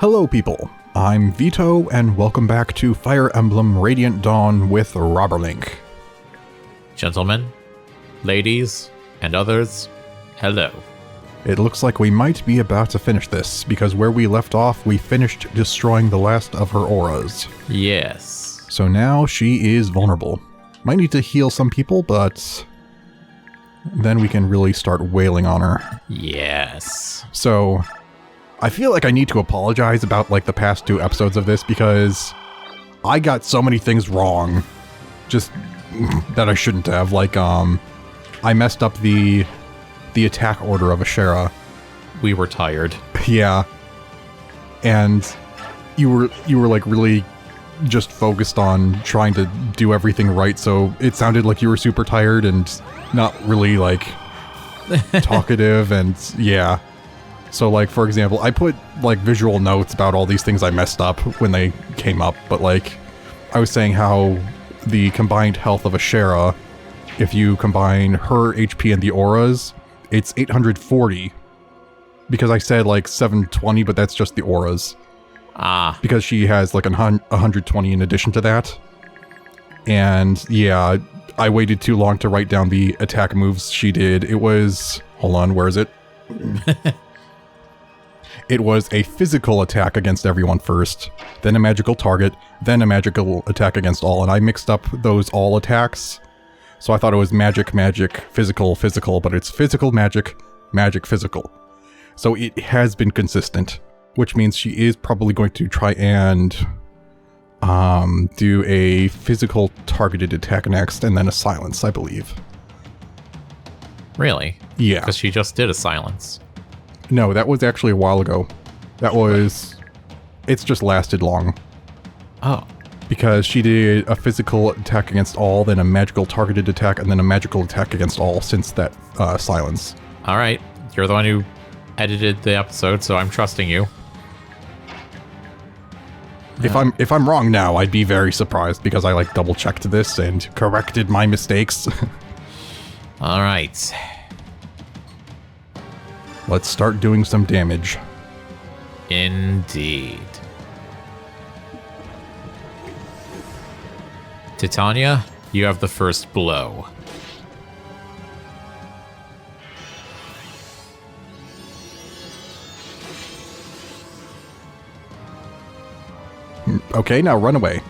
Hello people, I'm Vito and welcome back to Fire Emblem Radiant Dawn with Robberlink. Gentlemen, ladies, and others, hello. It looks like we might be about to finish this, because where we left off, we finished destroying the last of her auras. Yes. So now she is vulnerable. Might need to heal some people, but then we can really start wailing on her. Yes. So I feel like I need to apologize about like the past 2 episodes of this, because I got so many things wrong, just that I shouldn't have. Like, I messed up the attack order of Ashera. We were tired. Yeah. And you were like really just focused on trying to do everything right, so it sounded like you were super tired and not really like talkative, and yeah. So like, for example, I put like visual notes about all these things I messed up when they came up, but like I was saying how the combined health of Ashera, if you combine her HP and the auras, it's 840, because I said like 720, but that's just the auras. Ah. Because she has like 120 in addition to that. And yeah, I waited too long to write down the attack moves she did. It was, hold on, where is it? It was a physical attack against everyone first, then a magical target, then a magical attack against all, and I mixed up those all attacks. So I thought it was magic, physical, but it's physical, magic, physical. So it has been consistent, which means she is probably going to try and do a physical targeted attack next, and then a silence, I believe. Really? Yeah. Because she just did a silence. No, that was actually a while ago. That was... It's just lasted long. Oh. Because she did a physical attack against all, then a magical targeted attack, and then a magical attack against all since that silence. Alright. You're the one who edited the episode, so I'm trusting you. If I'm wrong now, I'd be very surprised, because I like double checked this and corrected my mistakes. Alright. Let's start doing some damage. Indeed. Titania, you have the first blow. Okay, now run away.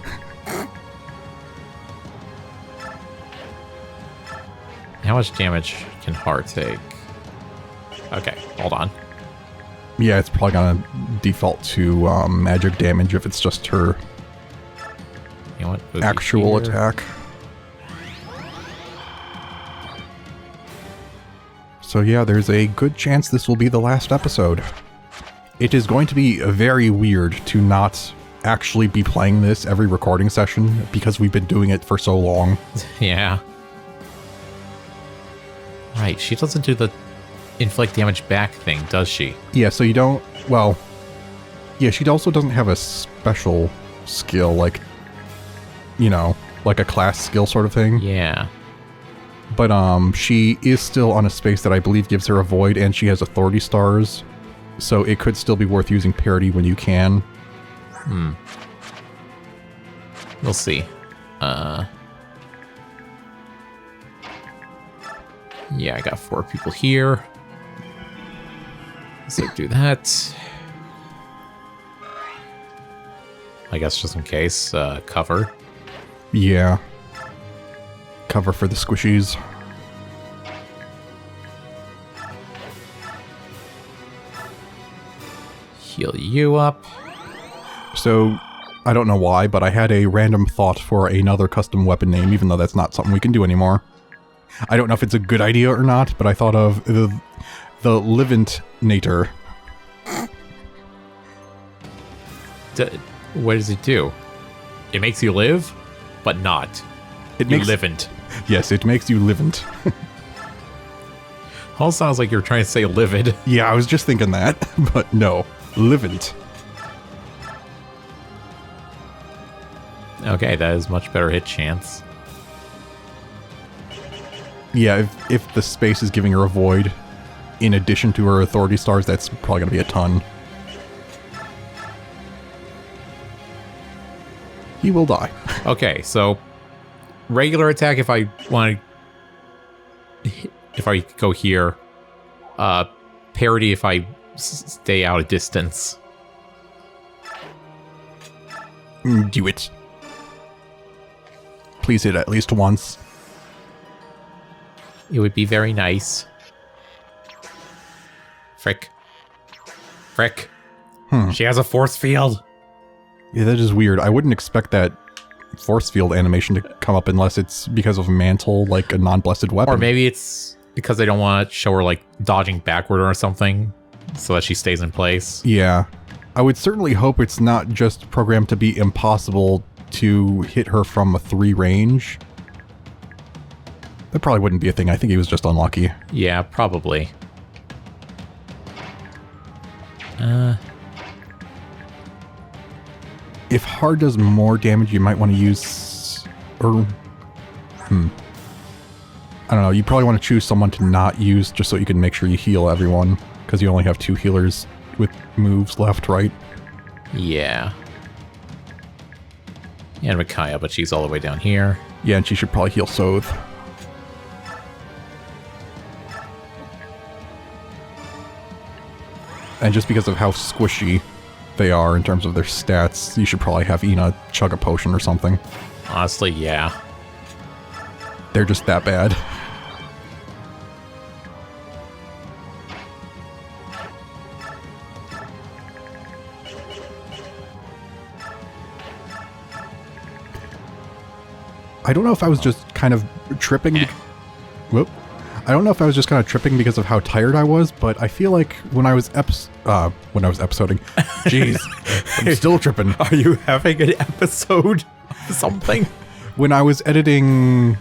How much damage can Heart take? Okay, hold on. Yeah, it's probably gonna default to magic damage if it's just her You know what? actual attack. So yeah, there's a good chance this will be the last episode. It is going to be very weird to not actually be playing this every recording session, because we've been doing it for so long. Yeah. Right, she doesn't do the inflict damage back thing, does she? Yeah, so you don't... Well... Yeah, she also doesn't have a special skill, like... You know, like a class skill sort of thing. Yeah. But, she is still on a space that I believe gives her a void, and she has authority stars. So it could still be worth using parity when you can. We'll see. Yeah, I got 4 people here. So do that. I guess just in case, cover. Yeah. Cover for the squishies. Heal you up. So, I don't know why, but I had a random thought for another custom weapon name, even though that's not something we can do anymore. I don't know if it's a good idea or not, but I thought of the Liventnator. What does it do? It makes you live, but not. It You makes livent. Yes, it makes you livent. All sounds like you're trying to say livid. Yeah, I was just thinking that, but no, livent. Okay, that is much better hit chance. Yeah, if the space is giving her a void, in addition to her authority stars, that's probably going to be a ton. He will die. Okay, so regular attack if I want to... If I go here. Parity if I stay out of distance. Do it. Please hit at least once. It would be very nice. Frick. Frick. She has a force field. Yeah, that is weird. I wouldn't expect that force field animation to come up unless it's because of Mantle, like a non-blessed weapon. Or maybe it's because they don't want to show her, like, dodging backward or something, so that she stays in place. Yeah. I would certainly hope it's not just programmed to be impossible to hit her from a 3 range. That probably wouldn't be a thing. I think he was just unlucky. Yeah, probably. If hard does more damage, you might want to use... Or... I don't know. You probably want to choose someone to not use just so you can make sure you heal everyone. Because you only have 2 healers with moves left, right? Yeah. And Micaiah, but she's all the way down here. Yeah, and she should probably heal Soth. And just because of how squishy they are in terms of their stats, you should probably have Ina chug a potion or something. Honestly, yeah. They're just that bad. I don't know if I was just kind of tripping. Whoop. I don't know if I was just kind of tripping because of how tired I was, but I feel like when I was episoding, jeez, I'm still tripping. Are you having an episode of something? When I was editing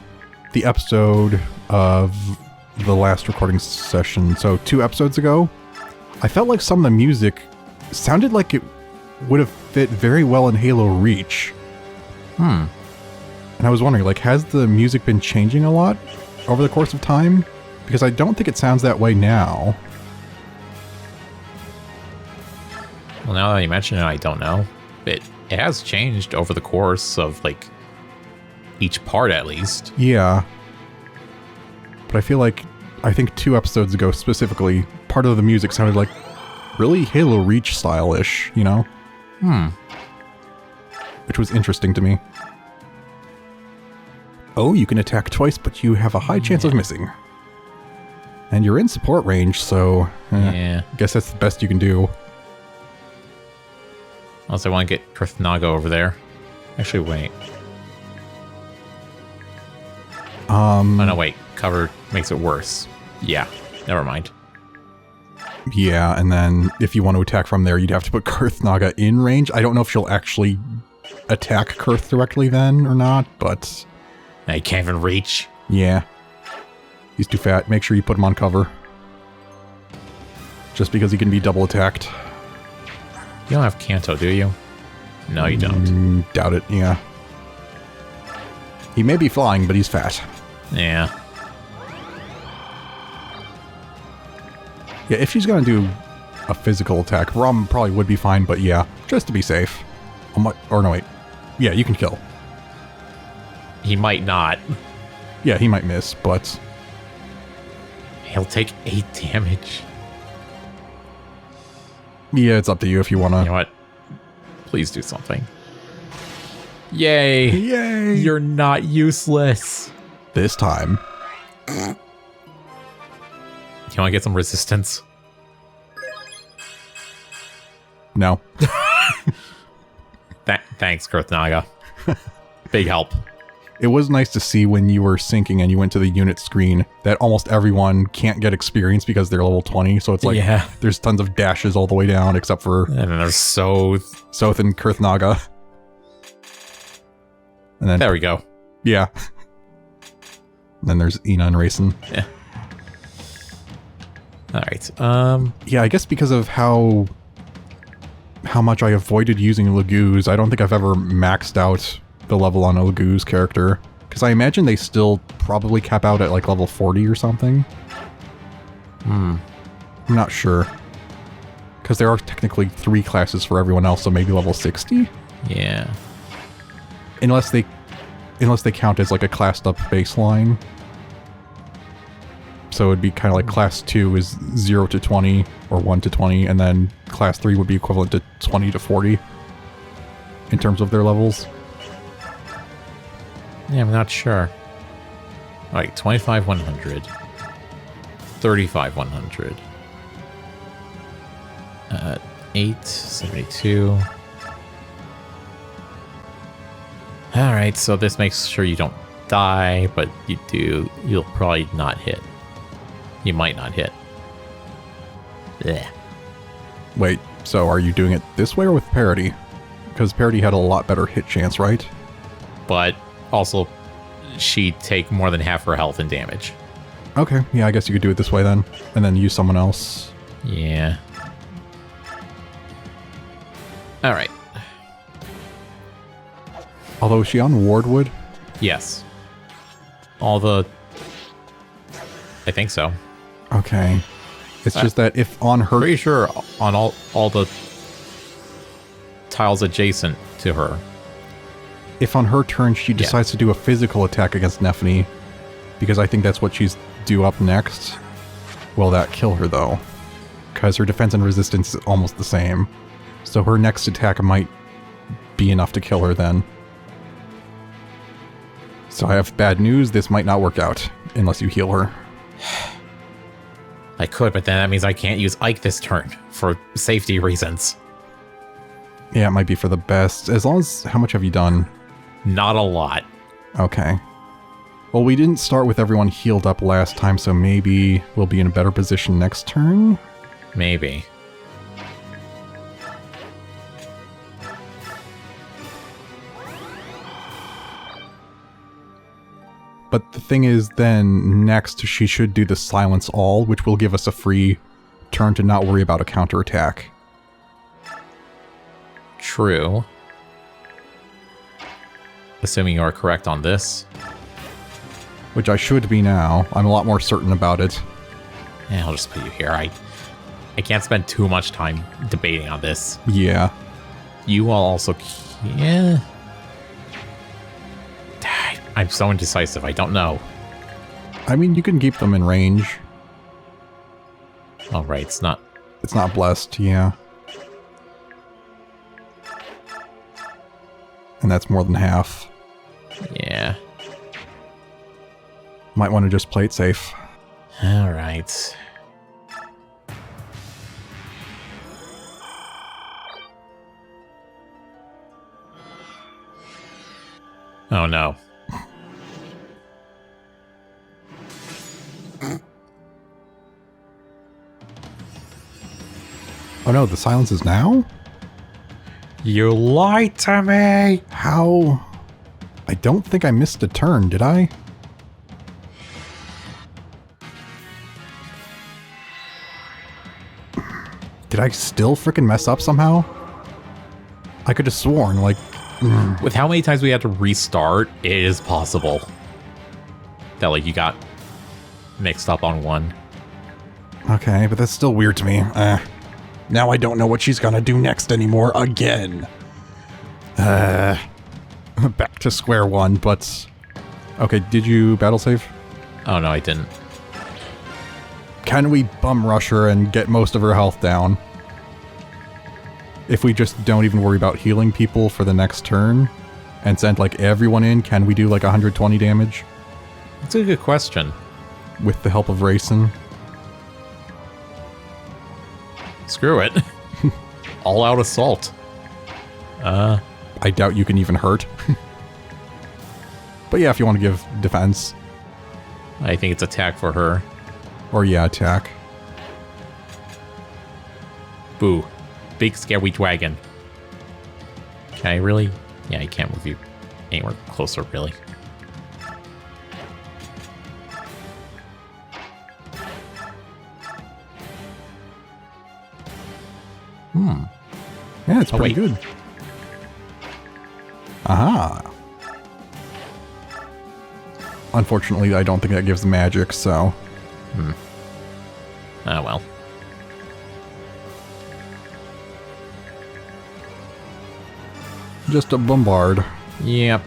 the episode of the last recording session, so 2 episodes ago, I felt like some of the music sounded like it would have fit very well in Halo Reach. And I was wondering, like, has the music been changing a lot over the course of time? Because I don't think it sounds that way now. Well, now that you mention it, I don't know. It has changed over the course of, like, each part at least. Yeah. But I feel like, I think 2 episodes ago specifically, part of the music sounded like really Halo Reach style-ish, you know? Which was interesting to me. Oh, you can attack twice, but you have a high chance of missing. And you're in support range, so... Yeah. I guess that's the best you can do. Unless I want to get Kurthnaga over there. Actually, wait. Oh, no, wait. Cover makes it worse. Yeah. Never mind. Yeah, and then if you want to attack from there, you'd have to put Kurthnaga in range. I don't know if she'll actually attack Kurth directly then or not, but... Now you can't even reach. Yeah. He's too fat. Make sure you put him on cover. Just because he can be double attacked. You don't have Kanto, do you? No, you don't. Doubt it, yeah. He may be flying, but he's fat. Yeah. Yeah, if she's gonna do a physical attack, Rom probably would be fine, but yeah, just to be safe. Or no, wait. Yeah, you can kill. He might not. Yeah, he might miss, but... He'll take 8 damage. Yeah, it's up to you if you wanna... You know what? Please do something. Yay! Yay! You're not useless. This time. You want to get some resistance? No. Thanks, Kurthnaga. Big help. It was nice to see when you were syncing and you went to the unit screen that almost everyone can't get experience because they're level 20, so it's like there's tons of dashes all the way down except for... And then there's Soth and Kurthnaga. And then... There we go. Yeah. And then there's Ina and Rayson. Yeah. Alright, yeah, I guess because of how much I avoided using Laguz, I don't think I've ever maxed out the level on a Laguz character. Because I imagine they still probably cap out at like level 40 or something. I'm not sure. Because there are technically 3 classes for everyone else, so maybe level 60? Yeah. Unless they count as like a classed up baseline. So it'd be kind of like class 2 is 0 to 20 or 1 to 20, and then class 3 would be equivalent to 20 to 40 in terms of their levels. Yeah, I'm not sure. Alright, 25, 100. 35, 100. 8, 72. Alright, so this makes sure you don't die, but you'll probably not hit. You might not hit. Yeah. Wait, so are you doing it this way or with parity? Because parity had a lot better hit chance, right? But also, she'd take more than half her health and damage. Okay, yeah, I guess you could do it this way then. And then use someone else. Yeah. Alright. Although, is she on Wardwood? Yes. I think so. Okay. It's just that if on her... Pretty sure on all the tiles adjacent to her. If on her turn she decides to do a physical attack against Nephany, because I think that's what she's due up next, will that kill her though? Because her defense and resistance is almost the same. So her next attack might be enough to kill her then. So I have bad news, this might not work out, unless you heal her. I could, but then that means I can't use Ike this turn, for safety reasons. Yeah, it might be for the best. As long as... How much have you done? Not a lot. Okay. Well, we didn't start with everyone healed up last time, so maybe we'll be in a better position next turn? Maybe. But the thing is, then, next she should do the Silence All, which will give us a free turn to not worry about a counterattack. True. Assuming you are correct on this. Which I should be now. I'm a lot more certain about it. Yeah, I'll just put you here. I can't spend too much time debating on this. Yeah. You all also... Yeah... I'm so indecisive, I don't know. I mean, you can keep them in range. Oh, right, it's not... It's not blessed, yeah. And that's more than half. Yeah. Might want to just play it safe. Alright. Oh no. Oh no, the silence is now? You lied to me! How? I don't think I missed a turn, did I? Did I still frickin' mess up somehow? I could have sworn, like... With how many times we had to restart, it is possible that, like, you got mixed up on one. Okay, but that's still weird to me. Now I don't know what she's gonna do next anymore again. Back to square one, but... Okay, did you battle save? Oh no, I didn't. Can we bum rush her and get most of her health down? If we just don't even worry about healing people for the next turn, and send like everyone in, can we do like 120 damage? That's a good question. With the help of Racing? Screw it. All out assault. I doubt you can even hurt. But yeah, if you want to give defense. I think it's attack for her. Or yeah, attack. Boo. Big scary dragon. Can I really? Yeah, I can't move you anywhere closer, really. Yeah, it's pretty good. Aha. Unfortunately, I don't think that gives magic, so... Ah, well. Just a bombard. Yep.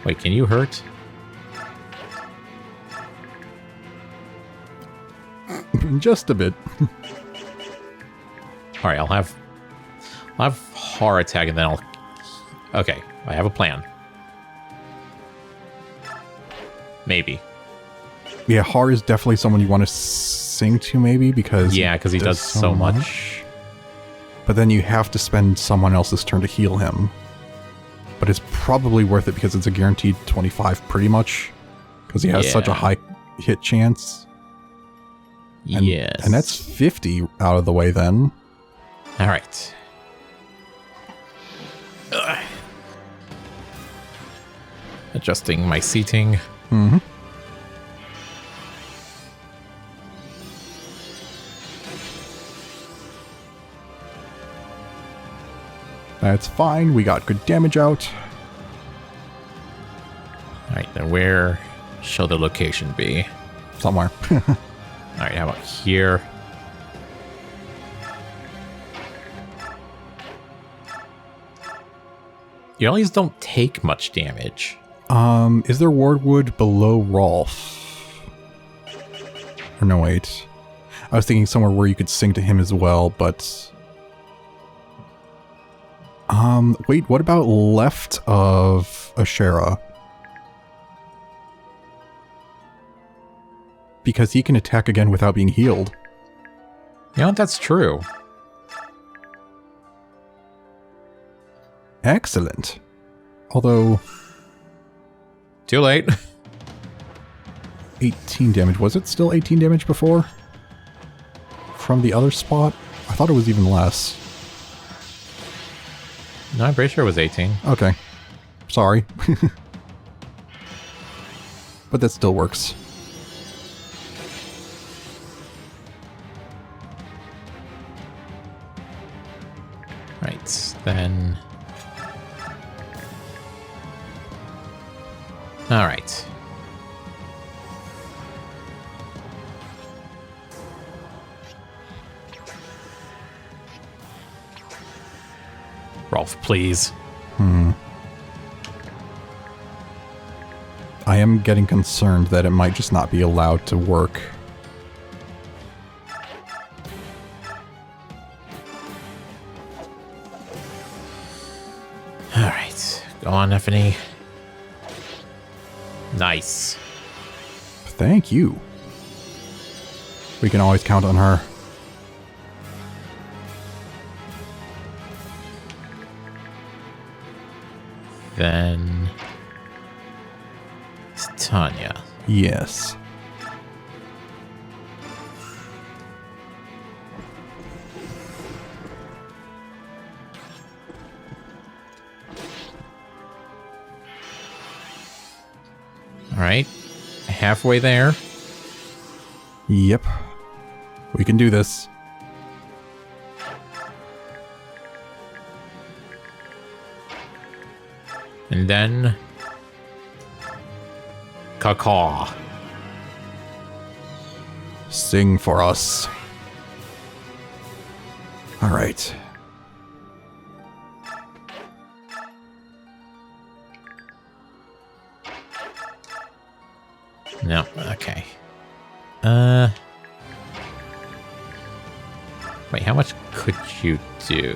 Wait, can you hurt? Just a bit. All right, I'll have Har attack, and then I'll. Okay, I have a plan. Maybe. Yeah, Har is definitely someone you want to sing to, maybe, because... Yeah, because he does so much. But then you have to spend someone else's turn to heal him. But it's probably worth it because it's a guaranteed 25 pretty much. Because he has such a high hit chance. And, Yes. And that's 50 out of the way then. All right. Ugh. Adjusting my seating. Mm-hmm. That's fine. We got good damage out. All right, then where shall the location be? Somewhere. All right, how about here? You always don't take much damage. Is there Wardwood below Rolf? Or no, wait. I was thinking somewhere where you could sing to him as well, but... wait, what about left of Ashera? Because he can attack again without being healed. You know, that's true. Excellent. Although... Too late. 18 damage. Was it still 18 damage before? From the other spot? I thought it was even less. No, I'm pretty sure it was 18. Okay. Sorry. But that still works. Right, then... All right. Rolf, please. I am getting concerned that it might just not be allowed to work. All right, go on, Neffany. Nice. Thank you. We can always count on her. Then... It's Tanya. Yes. All right, halfway there. Yep. We can do this. And then... Caw. Sing for us. All right. No, okay. Wait, how much could you do?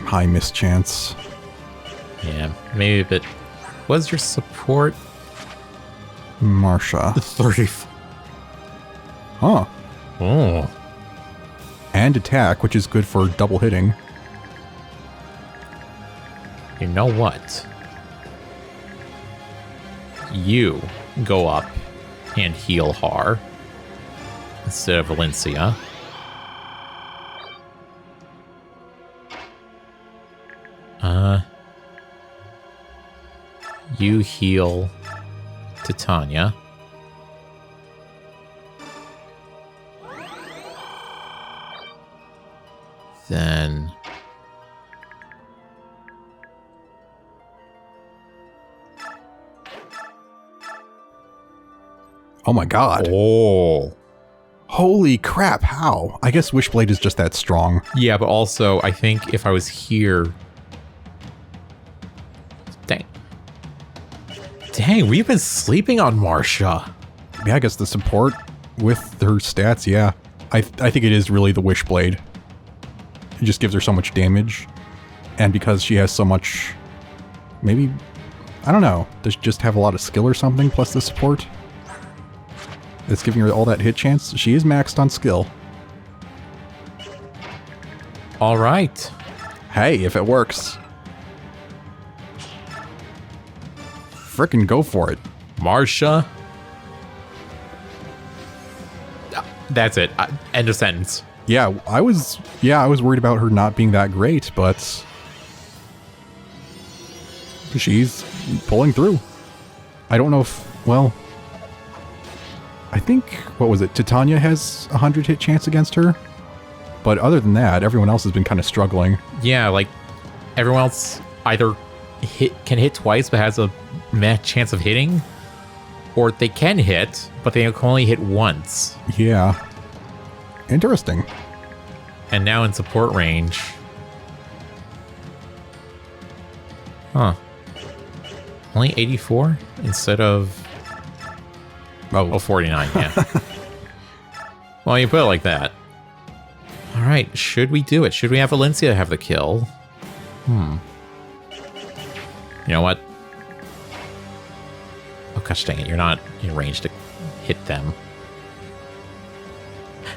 High mischance. Yeah, maybe a bit. What's your support? Marsha. 30. Huh. Oh. And attack, which is good for double hitting. You know what? You go up and heal Har instead of Valencia. You heal Titania. Then Oh my god. Oh. Holy crap, how? I guess Wishblade is just that strong. Yeah, but also, I think if I was here... Dang. Dang, we've been sleeping on Marcia. Yeah, I guess the support with her stats, yeah. I think it is really the Wishblade. It just gives her so much damage. And because she has so much... Maybe... I don't know. Does she just have a lot of skill or something, plus the support? It's giving her all that hit chance. She is maxed on skill. All right. Hey, if it works. Frickin' go for it. Marcia. That's it. End of sentence. Yeah, I was worried about her not being that great, but she's pulling through. I don't know if, well, I think, what was it, Titania has 100 hit chance against her? But other than that, everyone else has been kind of struggling. Yeah, like, everyone else either can hit twice but has a meh chance of hitting, or they can hit, but they can only hit once. Yeah. Interesting. And now in support range. Huh. Only 84 instead of... Oh, 49, yeah. Well, you put it like that. Alright, should we do it? Should we have Valencia have the kill? You know what? Oh gosh dang it, you're not in range to hit them.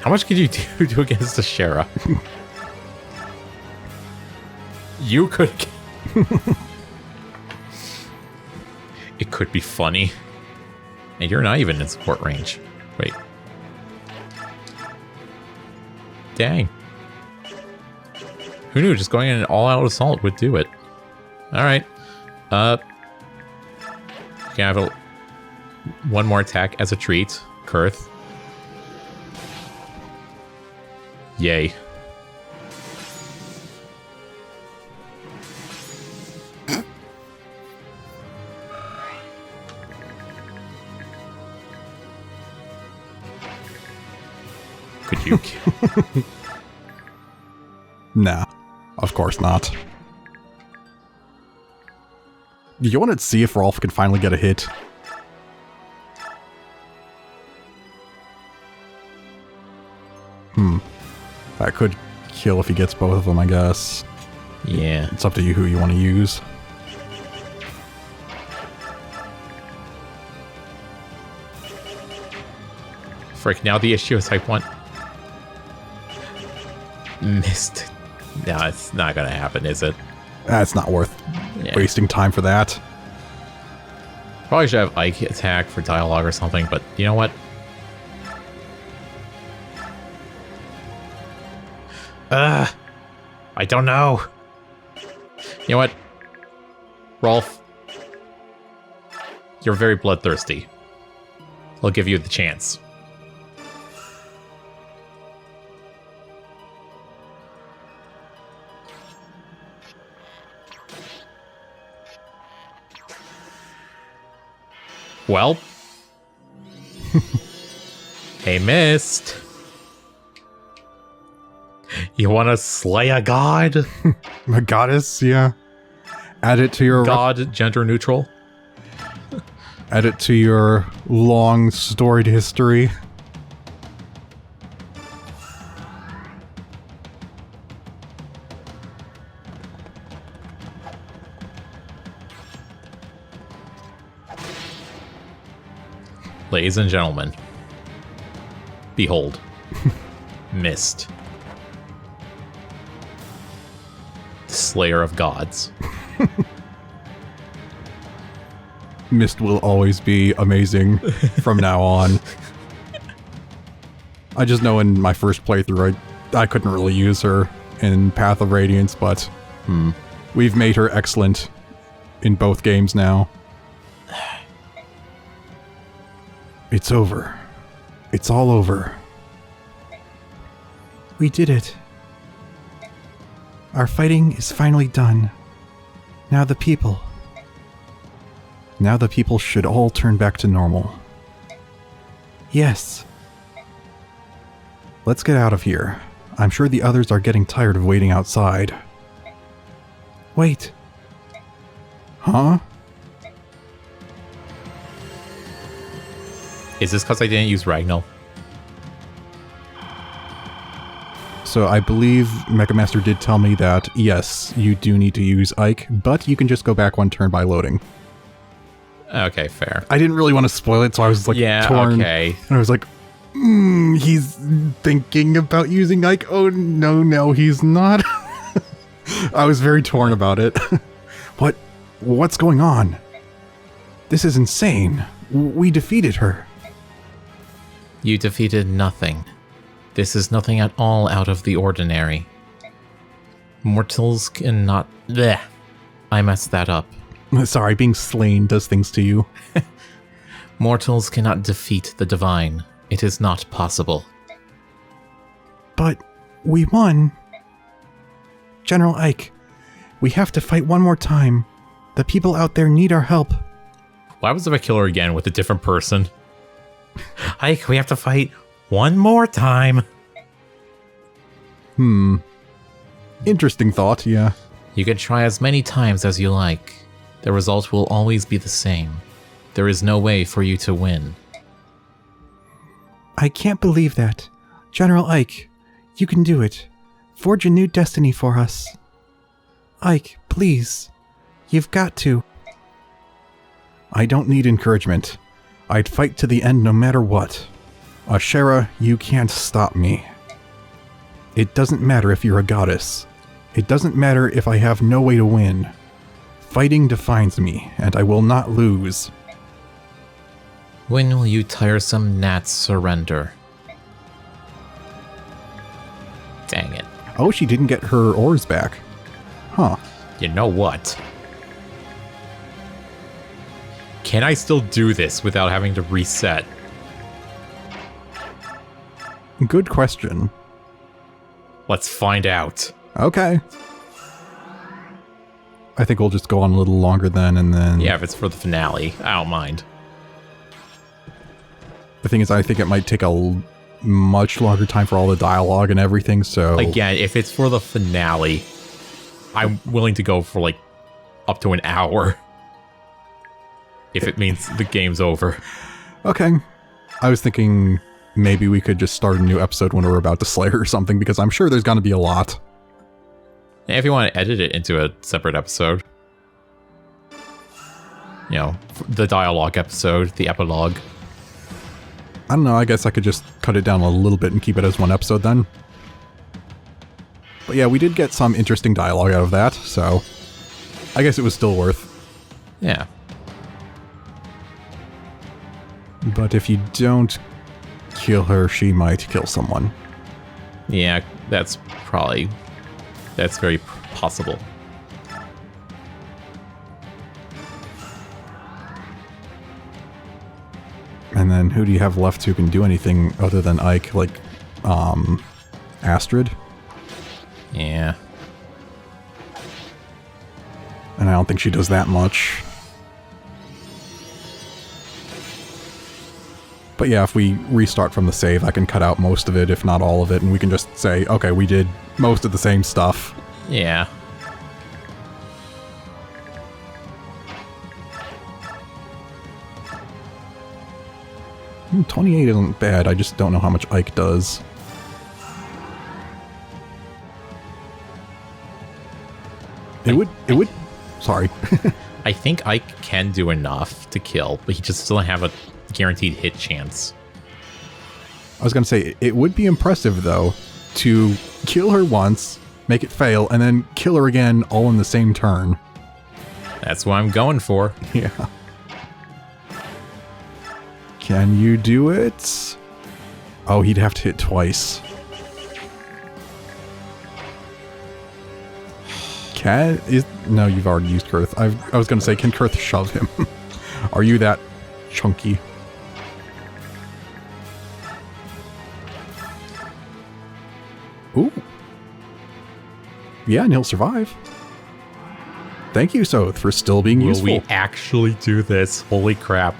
How much could you do against Ashera? You could... It could be funny. And you're not even in support range. Wait. Dang. Who knew just going in an all-out assault would do it? Alright. You can have one more attack as a treat. Kurth. Yay. Could you... Nah, of course not. You want to see if Rolf can finally get a hit? That could kill if he gets both of them, I guess. Yeah. It's up to you who you want to use. Frick, now the issue is I want... Missed. No, it's not gonna happen, is it? It's not worth wasting time for that. Probably should have Ike attack for dialogue or something, but you know what? I don't know. You know what? Rolf, you're very bloodthirsty. I'll give you the chance. Well. Hey, Mist. You want to slay a god? A goddess, yeah. Add it to your... God, gender neutral. Add it to your long storied history. Ladies and gentlemen, behold, Mist, the Slayer of Gods. Mist will always be amazing from now on. I just know in my first playthrough, I couldn't really use her in Path of Radiance, but we've made her excellent in both games now. It's over. It's all over. We did it. Our fighting is finally done. Now the people should all turn back to normal. Yes. Let's get out of here. I'm sure the others are getting tired of waiting outside. Wait. Huh? Is this because I didn't use Ragnall? So I believe Mega Master did tell me that, yes, you do need to use Ike, but you can just go back one turn by loading. Okay, fair. I didn't really want to spoil it, so I was like torn. Okay. And I was like, he's thinking about using Ike. Oh, no, he's not. I was very torn about it. What's going on? This is insane. We defeated her. You defeated nothing. This is nothing at all out of the ordinary. Mortals cannot... Blech. I messed that up. Sorry, being slain does things to you. Mortals cannot defeat the divine. It is not possible. But we won. General Ike, we have to fight one more time. The people out there need our help. Why was there a killer again with a different person? Ike, we have to fight one more time. Interesting thought, yeah. You can try as many times as you like. The result will always be the same. There is no way for you to win. I can't believe that. General Ike, you can do it. Forge a new destiny for us. Ike, please. You've got to. I don't need encouragement. I'd fight to the end no matter what. Ashera, you can't stop me. It doesn't matter if you're a goddess. It doesn't matter if I have no way to win. Fighting defines me, and I will not lose. When will you tiresome gnats surrender? Dang it. Oh, she didn't get her oars back. Huh. You know what? Can I still do this without having to reset? Good question. Let's find out. Okay. I think we'll just go on a little longer then, and then... Yeah, if it's for the finale, I don't mind. The thing is, I think it might take a much longer time for all the dialogue and everything, so... Again, if it's for the finale, I'm willing to go for, like, up to an hour. If it means the game's over. Okay. I was thinking maybe we could just start a new episode when we're about to slay her or something, because I'm sure there's going to be a lot. And if you want to edit it into a separate episode. You know, the dialogue episode, the epilogue. I don't know, I guess I could just cut it down a little bit and keep it as one episode then. But yeah, we did get some interesting dialogue out of that, so I guess it was still worth. Yeah. But if you don't kill her, she might kill someone. Yeah, that's very possible. And then who do you have left who can do anything other than Ike, like, Astrid? Yeah. And I don't think she does that much. But yeah, if we restart from the save, I can cut out most of it, if not all of it, and we can just say, okay, we did most of the same stuff. Yeah. I mean, 28 isn't bad, I just don't know how much Ike does. It would... Sorry. I think Ike can do enough to kill, but he just doesn't have a guaranteed hit chance. I was going to say, it would be impressive, though, to kill her once, make it fail, and then kill her again all in the same turn. That's what I'm going for. Yeah. Can you do it? Oh, he'd have to hit twice. No, you've already used Kurth. I was going to say, can Kurth shove him? Are you that chunky? Ooh. Yeah, and he'll survive. Thank you, Soth, for still being useful. Will we actually do this? Holy crap.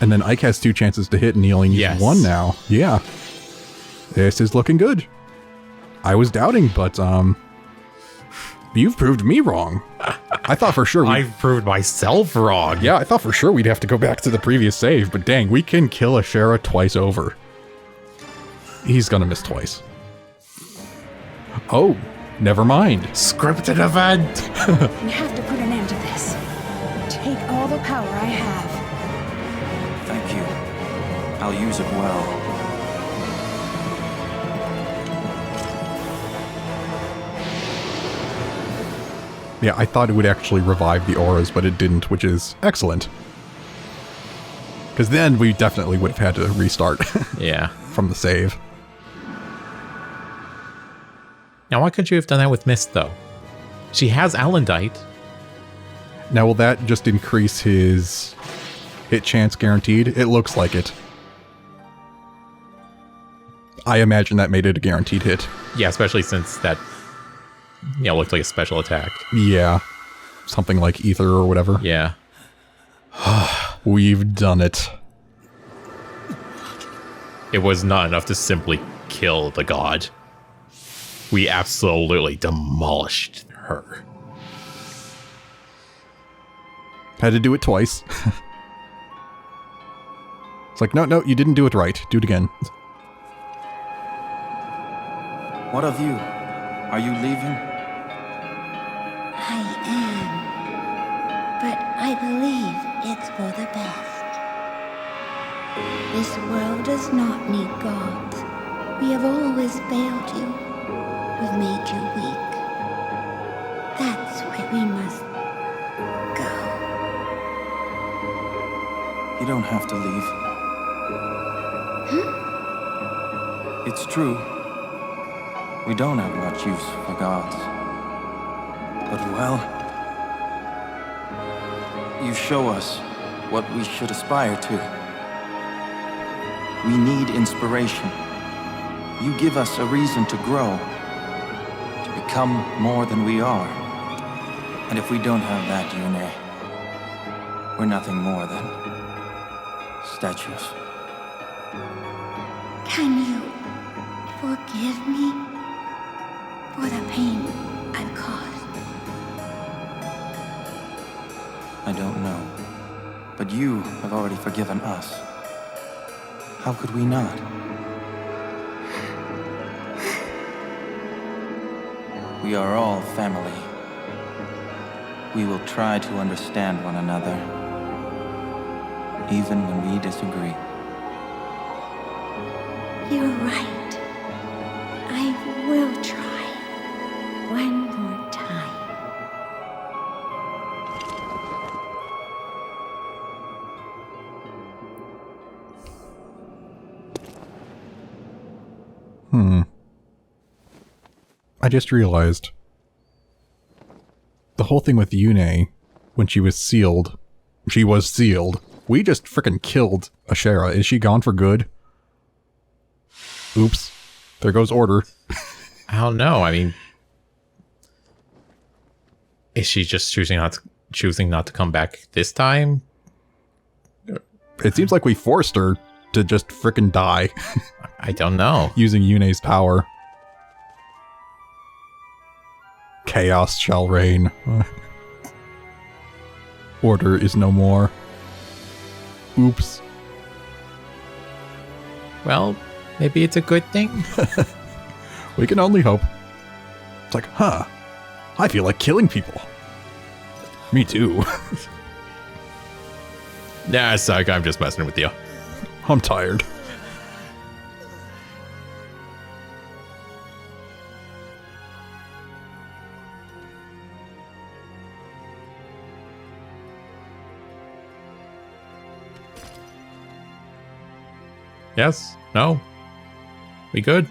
And then Ike has 2 chances to hit and he only needs 1 now. Yeah. This is looking good. I was doubting, but you've proved me wrong. I thought for sure I've proved myself wrong. Yeah, I thought for sure we'd have to go back to the previous save, but dang, we can kill Ashera twice over. He's gonna miss twice. Oh, never mind. Scripted event! We have to put an end to this. Take all the power I have. Thank you. I'll use it well. Yeah, I thought it would actually revive the auras, but it didn't, which is excellent. Because then we definitely would have had to restart. Yeah. From the save. Now, why couldn't you have done that with Mist, though? She has Alendite. Now, will that just increase his hit chance guaranteed? It looks like it. I imagine that made it a guaranteed hit. Yeah, especially since that, looked like a special attack. Yeah. Something like Ether or whatever. Yeah. We've done it. It was not enough to simply kill the god. We absolutely demolished her. Had to do it twice. It's like, no, you didn't do it right. Do it again. What of you? Are you leaving? I am. But I believe it's for the best. This world does not need gods. We have always failed you. We've made you weak. That's why we must go. You don't have to leave. It's true. We don't have much use for gods. But well, you show us what we should aspire to. We need inspiration. You give us a reason to grow, to become more than we are. And if we don't have that, Yune, we're nothing more than statues. Can you forgive me for the pain I've caused? I don't know. But you have already forgiven us. How could we not? We are all family. We will try to understand one another, even when we disagree. You're right. I will try one more time. I just realized the whole thing with Yune, when she was sealed, we just frickin' killed Ashera. Is she gone for good? Oops. There goes order. I don't know. I mean, is she just choosing not to come back this time? It seems like we forced her to just frickin' die. I don't know. Using Yune's power. Chaos shall reign. Order is no more. Oops. Well, maybe it's a good thing. We can only hope. It's like, I feel like killing people. Me too. Nah, suck. I'm just messing with you. I'm tired. Yes? No? We good?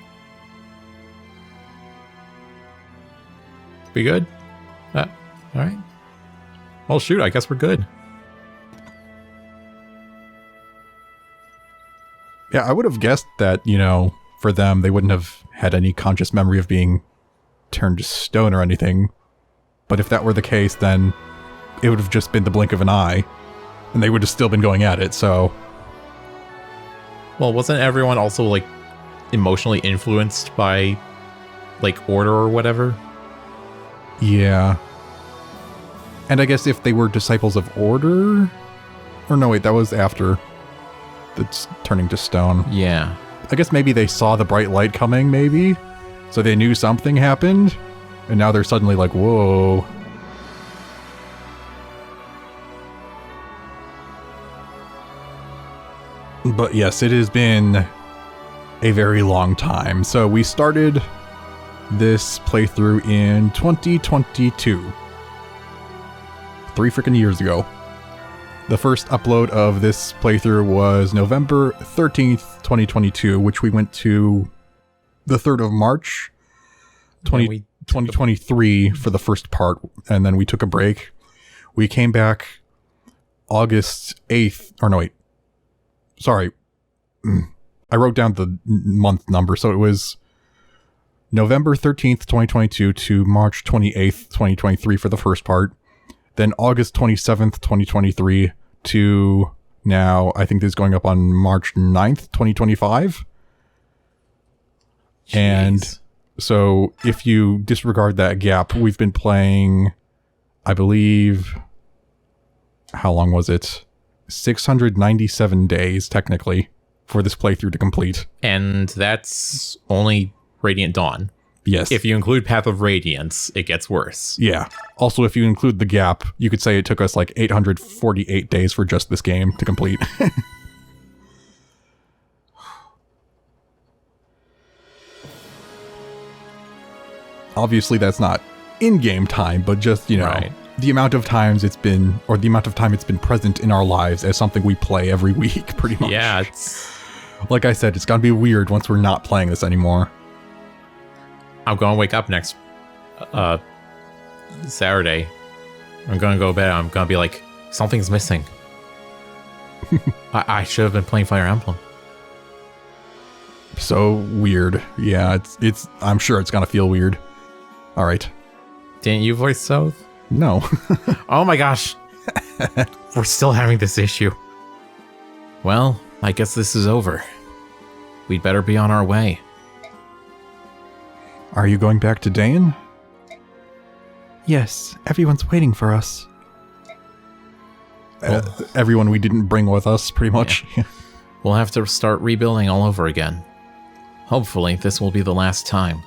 We good? Alright. Well, shoot, I guess we're good. Yeah, I would have guessed that, for them, they wouldn't have had any conscious memory of being turned to stone or anything. But if that were the case, then it would have just been the blink of an eye, and they would have still been going at it, so Well, wasn't everyone also, like, emotionally influenced by, like, order or whatever? Yeah. And I guess if they were disciples of order... Or no, wait, that was after that's turning to stone. Yeah. I guess maybe they saw the bright light coming, maybe? So they knew something happened? And now they're suddenly like, whoa. But yes, it has been a very long time. So we started this playthrough in 2022. 3 freaking years ago. The first upload of this playthrough was November 13th, 2022, which we went to the 3rd of March, 2023 for the first part, and then we took a break. We came back August 8th, or no, wait. Sorry. I wrote down the month number, so it was November 13th, 2022 to March 28th, 2023 for the first part. Then August 27th, 2023 to now, I think this is going up on March 9th, 2025. Jeez. And so if you disregard that gap, we've been playing, I believe, how long was it? 697 days, technically, for this playthrough to complete. And that's only Radiant Dawn. Yes. If you include Path of Radiance, it gets worse. Yeah. Also, if you include the gap, you could say it took us like 848 days for just this game to complete. Obviously, that's not in-game time, but just, you know, Right. the amount of times it's been, or the amount of time it's been present in our lives as something we play every week, pretty much. Yeah, it's... Like I said, it's gonna be weird once we're not playing this anymore. I'm going to wake up next Saturday. I'm going to go to bed. I'm going to be like, something's missing. I should have been playing Fire Emblem. So weird. Yeah, it's. I'm sure it's gonna feel weird. All right. Didn't you voice South? No. Oh my gosh. We're still having this issue. Well, I guess this is over. We'd better be on our way. Are you going back to Dain? Yes, everyone's waiting for us. Everyone we didn't bring with us, pretty much. Yeah. We'll have to start rebuilding all over again. Hopefully, this will be the last time.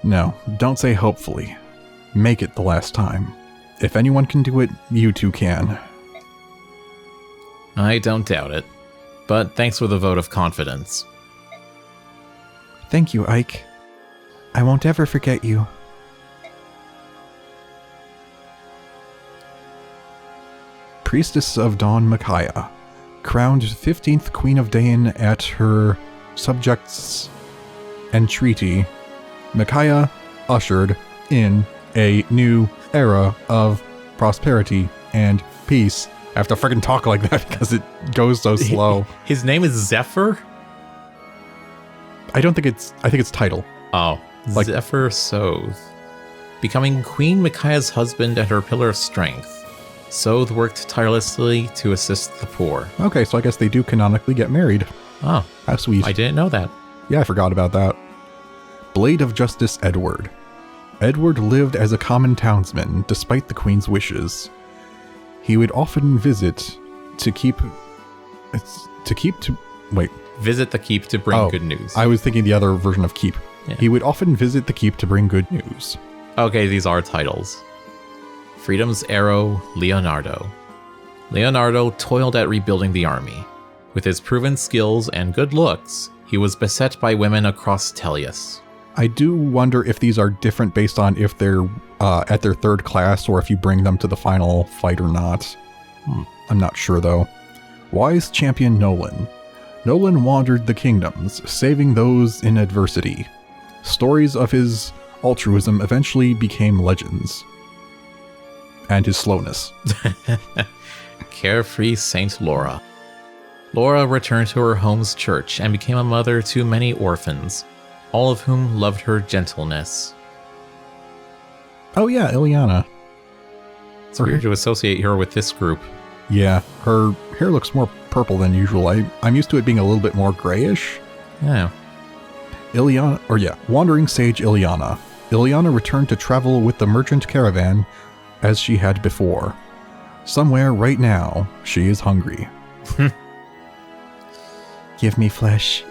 No, don't say hopefully. Make it the last time. If anyone can do it, you two can. I don't doubt it. But thanks for the vote of confidence. Thank you, Ike. I won't ever forget you. Priestess of Dawn Micaiah, crowned 15th Queen of Dain at her subjects' entreaty, Micaiah ushered in a new era of prosperity and peace. I have to freaking talk like that because it goes so slow. His name is Zephyr? I think it's title. Oh, Like- Zephyr Soth. Becoming Queen Micaiah's husband and her pillar of strength, Soth worked tirelessly to assist the poor. Okay, so I guess they do canonically get married. Oh, How sweet. I didn't know that. Yeah, I forgot about that. Blade of Justice Edward. Edward lived as a common townsman, despite the Queen's wishes. He would often visit to Visit the keep to bring Oh, good news. I was thinking the other version of keep. Yeah. He would often visit the keep to bring good news. Okay, these are titles. Freedom's Arrow, Leonardo. Leonardo toiled at rebuilding the army. With his proven skills and good looks, he was beset by women across Tellius. I do wonder if these are different based on if they're at their third class or if you bring them to the final fight or not. I'm not sure though. Wise champion Nolan. Nolan wandered the kingdoms, saving those in adversity. Stories of his altruism eventually became legends. And his slowness. Carefree Saint Laura. Laura returned to her home's church and became a mother to many orphans, all of whom loved her gentleness. Oh yeah, Ileana. It's weird to associate her with this group. Yeah, her hair looks more purple than usual. I'm used to it being a little bit more grayish. Yeah. Wandering Sage Ileana. Ileana returned to travel with the merchant caravan as she had before. Somewhere right now, she is hungry. Give me flesh.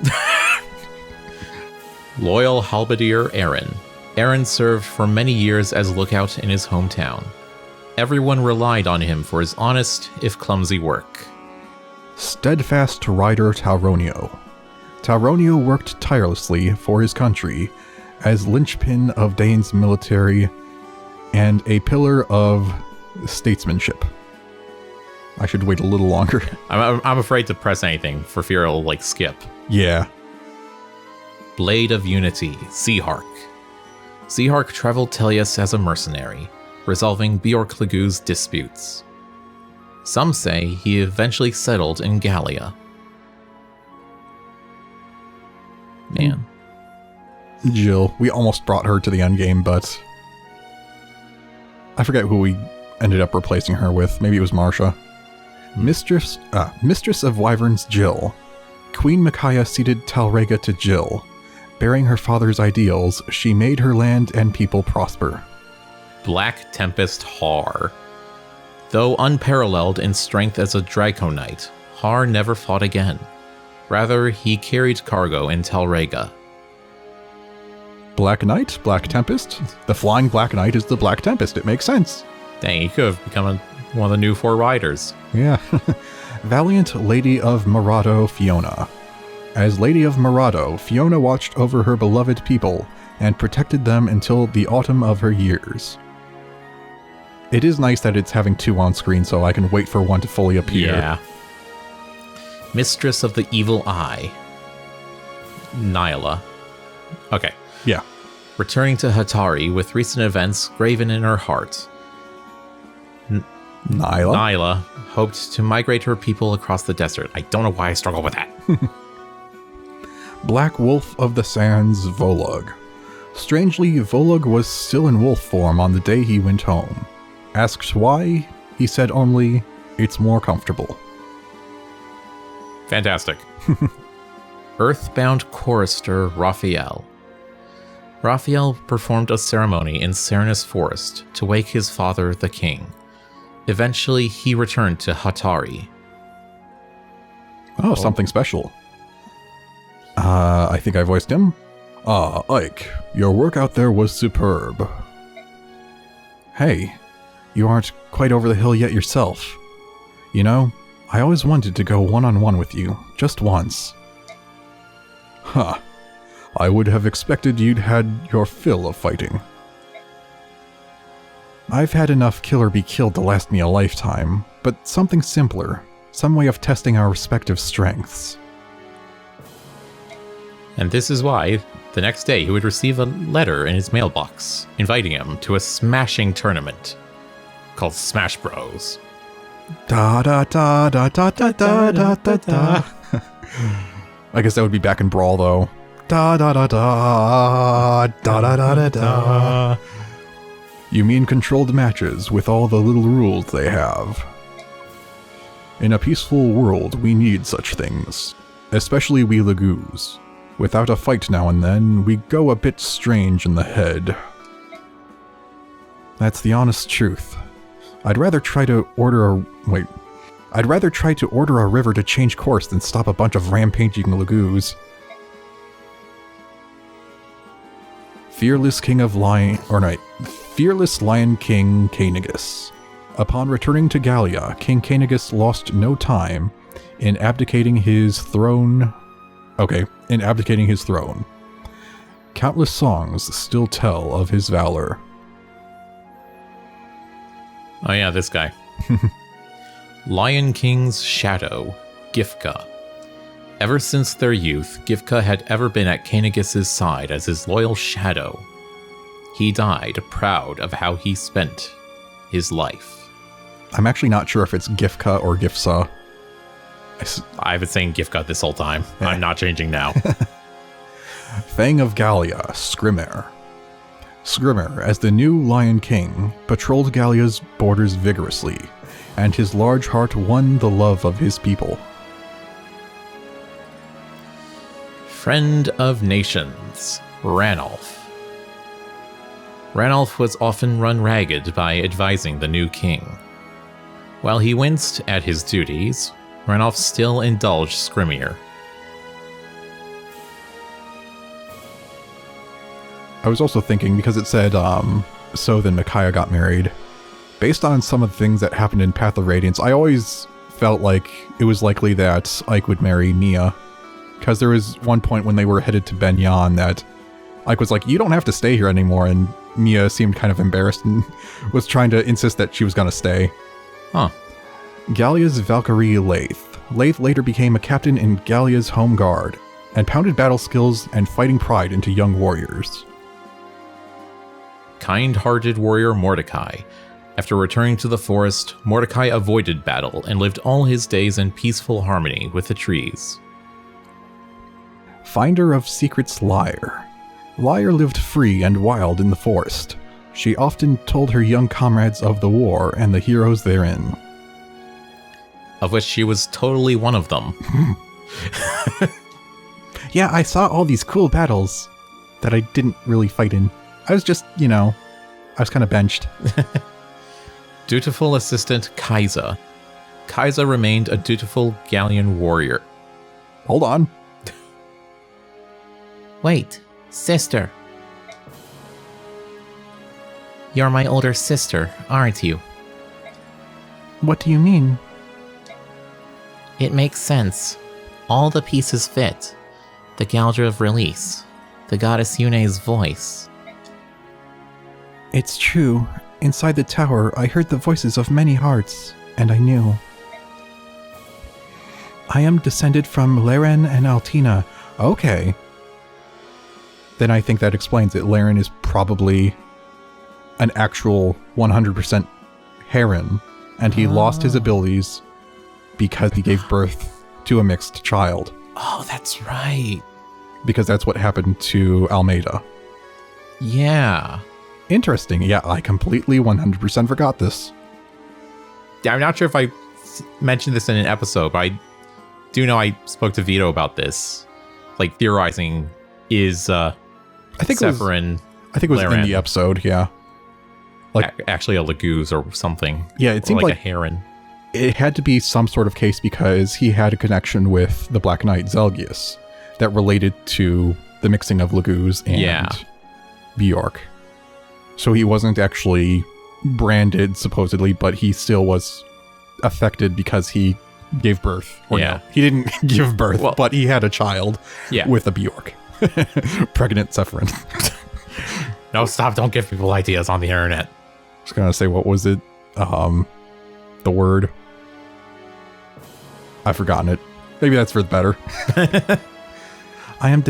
Loyal halberdier Aaron. Aaron served for many years as lookout in his hometown. Everyone relied on him for his honest, if clumsy work. Steadfast rider Tauronio. Tauronio worked tirelessly for his country as linchpin of Dane's military and a pillar of statesmanship. I should wait a little longer. I'm afraid to press anything for fear it'll, skip. Yeah. Blade of Unity, Seahark. Seahark traveled Tellius as a mercenary, resolving Bjorklagoo's disputes. Some say he eventually settled in Gallia. Man. Jill. We almost brought her to the endgame, but I forget who we ended up replacing her with. Maybe it was Marcia. Mistress of Wyverns Jill. Queen Micaiah ceded Talrega to Jill. Bearing her father's ideals, she made her land and people prosper. Black Tempest Har. Though unparalleled in strength as a Draco Knight, Har never fought again. Rather, he carried cargo in Talrega. Black Knight? Black Tempest? The Flying Black Knight is the Black Tempest. It makes sense. Dang, he could have become one of the new 4 riders. Yeah. Valiant Lady of Morado Fiona. As Lady of Morado, Fiona watched over her beloved people and protected them until the autumn of her years. It is nice that it's having 2 on screen so I can wait for one to fully appear. Yeah. Mistress of the Evil Eye. Nyla. Okay. Yeah. Returning to Hatari with recent events graven in her heart. Nyla hoped to migrate her people across the desert. I don't know why I struggle with that. Black Wolf of the Sands Volug. Strangely, Volug was still in wolf form on the day he went home. Asked why, he said only, "It's more comfortable." Fantastic. Earthbound chorister Raphael. Raphael performed a ceremony in Cernus Forest to wake his father, the king. Eventually, he returned to Hatari. Oh, something special. I think I voiced him. Ike, your work out there was superb. Hey, you aren't quite over the hill yet yourself. You know, I always wanted to go one-on-one with you, just once. Huh. I would have expected you'd had your fill of fighting. I've had enough kill or be killed to last me a lifetime, but something simpler, some way of testing our respective strengths. And this is why, the next day, he would receive a letter in his mailbox, inviting him to a smashing tournament called Smash Bros. Da da da da da da da da da da. I guess that would be back in Brawl, though. Da da da da da da da da da. You mean controlled matches with all the little rules they have. In a peaceful world, we need such things. Especially we Lagoos. Without a fight now and then, we go a bit strange in the head. That's the honest truth. I'd rather try to order a river to change course than stop a bunch of rampaging Lagoos. Fearless Lion King Cainigus. Upon returning to Gallia, King Cainigus lost no time in abdicating his throne. Countless songs still tell of his valor. Oh yeah, this guy. Lion King's Shadow, Gifka. Ever since their youth, Gifka had ever been at Cainigus' side as his loyal shadow. He died proud of how he spent his life. I'm actually not sure if it's Gifka or Gifsa. I've been saying Gifka this whole time. I'm not changing now. Fang of Gallia, Skrimmer. Skrimmer, as the new Lion King, patrolled Gallia's borders vigorously, and his large heart won the love of his people. Friend of Nations, Ranulf. Ranulf was often run ragged by advising the new king. While he winced at his duties, Ranulf still indulged Scrimir. I was also thinking, because it said, so then Micaiah got married. Based on some of the things that happened in Path of Radiance, I always felt like it was likely that Ike would marry Mia. Because there was one point when they were headed to Benyan that Ike was like, you don't have to stay here anymore, and Mia seemed kind of embarrassed and was trying to insist that she was going to stay. Huh. Gallia's Valkyrie Laith. Laith later became a captain in Gallia's home guard, and pounded battle skills and fighting pride into young warriors. Kind-hearted warrior Mordecai. After returning to the forest, Mordecai avoided battle and lived all his days in peaceful harmony with the trees. Finder of secrets Lyre. Lyre lived free and wild in the forest. She often told her young comrades of the war and the heroes therein. Of which she was totally one of them. Yeah, I saw all these cool battles that I didn't really fight in. I was just, I was kind of benched. Dutiful assistant Kaisa. Kaisa remained a dutiful Gallian warrior. Hold on. Wait, sister. You're my older sister, aren't you? What do you mean? It makes sense. All the pieces fit. The Galdra of Release. The goddess Yune's voice. It's true. Inside the tower, I heard the voices of many hearts, and I knew. I am descended from Laren and Altina. Okay. Then I think that explains it. Laren is probably an actual 100% Heron, and he lost his abilities because he gave birth to a mixed child. Oh, that's right. Because that's what happened to Almeida. Yeah. Interesting. Yeah, I completely 100% forgot this. I'm not sure if I mentioned this in an episode, but I do know I spoke to Vito about this. Like, theorizing is I think Sephirin. I think it was Laren. in the episode, yeah. Like Actually a Laguz or something. Yeah, it seemed like like a Heron. it had to be some sort of case because he had a connection with the Black Knight Zelgius that related to the mixing of Laguz and Bjork. So he wasn't actually branded, supposedly, but he still was affected because he gave birth. Or no, he didn't give birth, but he had a child with a Bjork. Pregnant Sephirin. No, stop. Don't give people ideas on the internet. I was going to say, what was it? The word. I've forgotten it. Maybe that's for the better. I am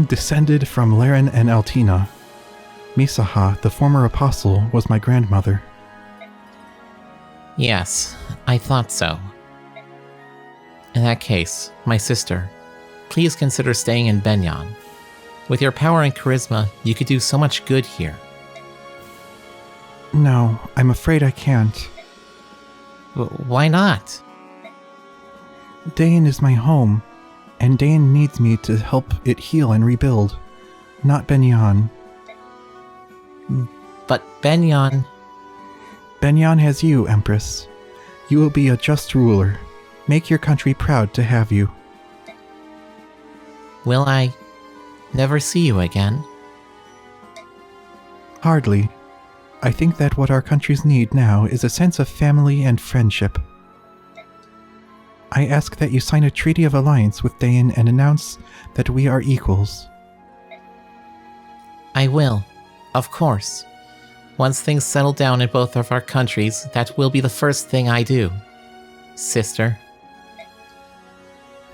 descended from Laren and Altina. Misaha, the former apostle, was my grandmother. Yes, I thought so. In that case, my sister, please consider staying in Benyan. With your power and charisma, you could do so much good here. No, I'm afraid I can't. Why not? Dayan is my home, and Dayan needs me to help it heal and rebuild, not Benyan. But Benyan... Benyan has you, Empress. You will be a just ruler. Make your country proud to have you. Will I never see you again? Hardly. I think that what our countries need now is a sense of family and friendship. I ask that you sign a treaty of alliance with Dayan and announce that we are equals. I will, of course. Once things settle down in both of our countries, that will be the first thing I do, sister.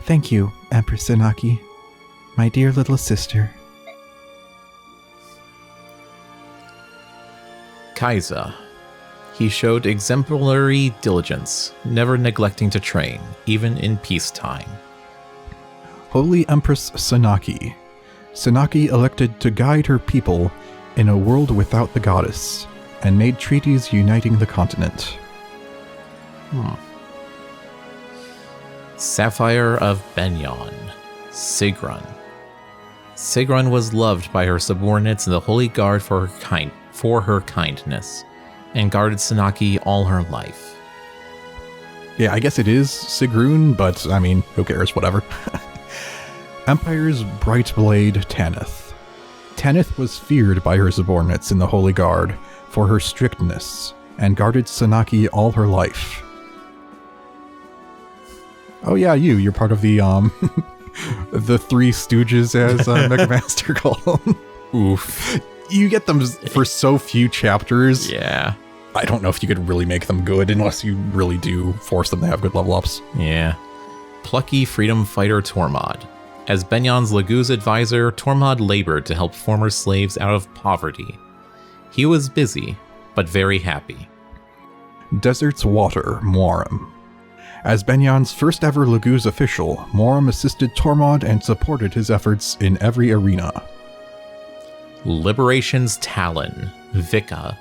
Thank you, Empress Senaki, my dear little sister. Kaisa. He showed exemplary diligence, never neglecting to train, even in peacetime. Holy Empress Senaki. Senaki elected to guide her people in a world without the goddess, and made treaties uniting the continent. Sapphire of Benyon, Sigrun. Sigrun was loved by her subordinates in the Holy Guard for her kindness, and guarded Sanaki all her life. Yeah, I guess it is Sigrun, but I mean, who cares, whatever. Empire's Bright Blade Tanith. Tanith was feared by her subordinates in the Holy Guard for her strictness, and guarded Sanaki all her life. Oh yeah, you're part of the, the Three Stooges, as Mega Master called them. Oof. You get them for so few chapters. Yeah. I don't know if you could really make them good unless you really do force them to have good level ups. Yeah. Plucky freedom fighter Tormod. As Benyon's Laguz advisor, Tormod labored to help former slaves out of poverty. He was busy, but very happy. Desert's Water, Moram. As Benyon's first ever Laguz official, Moram assisted Tormod and supported his efforts in every arena. Liberation's Talon, Vika.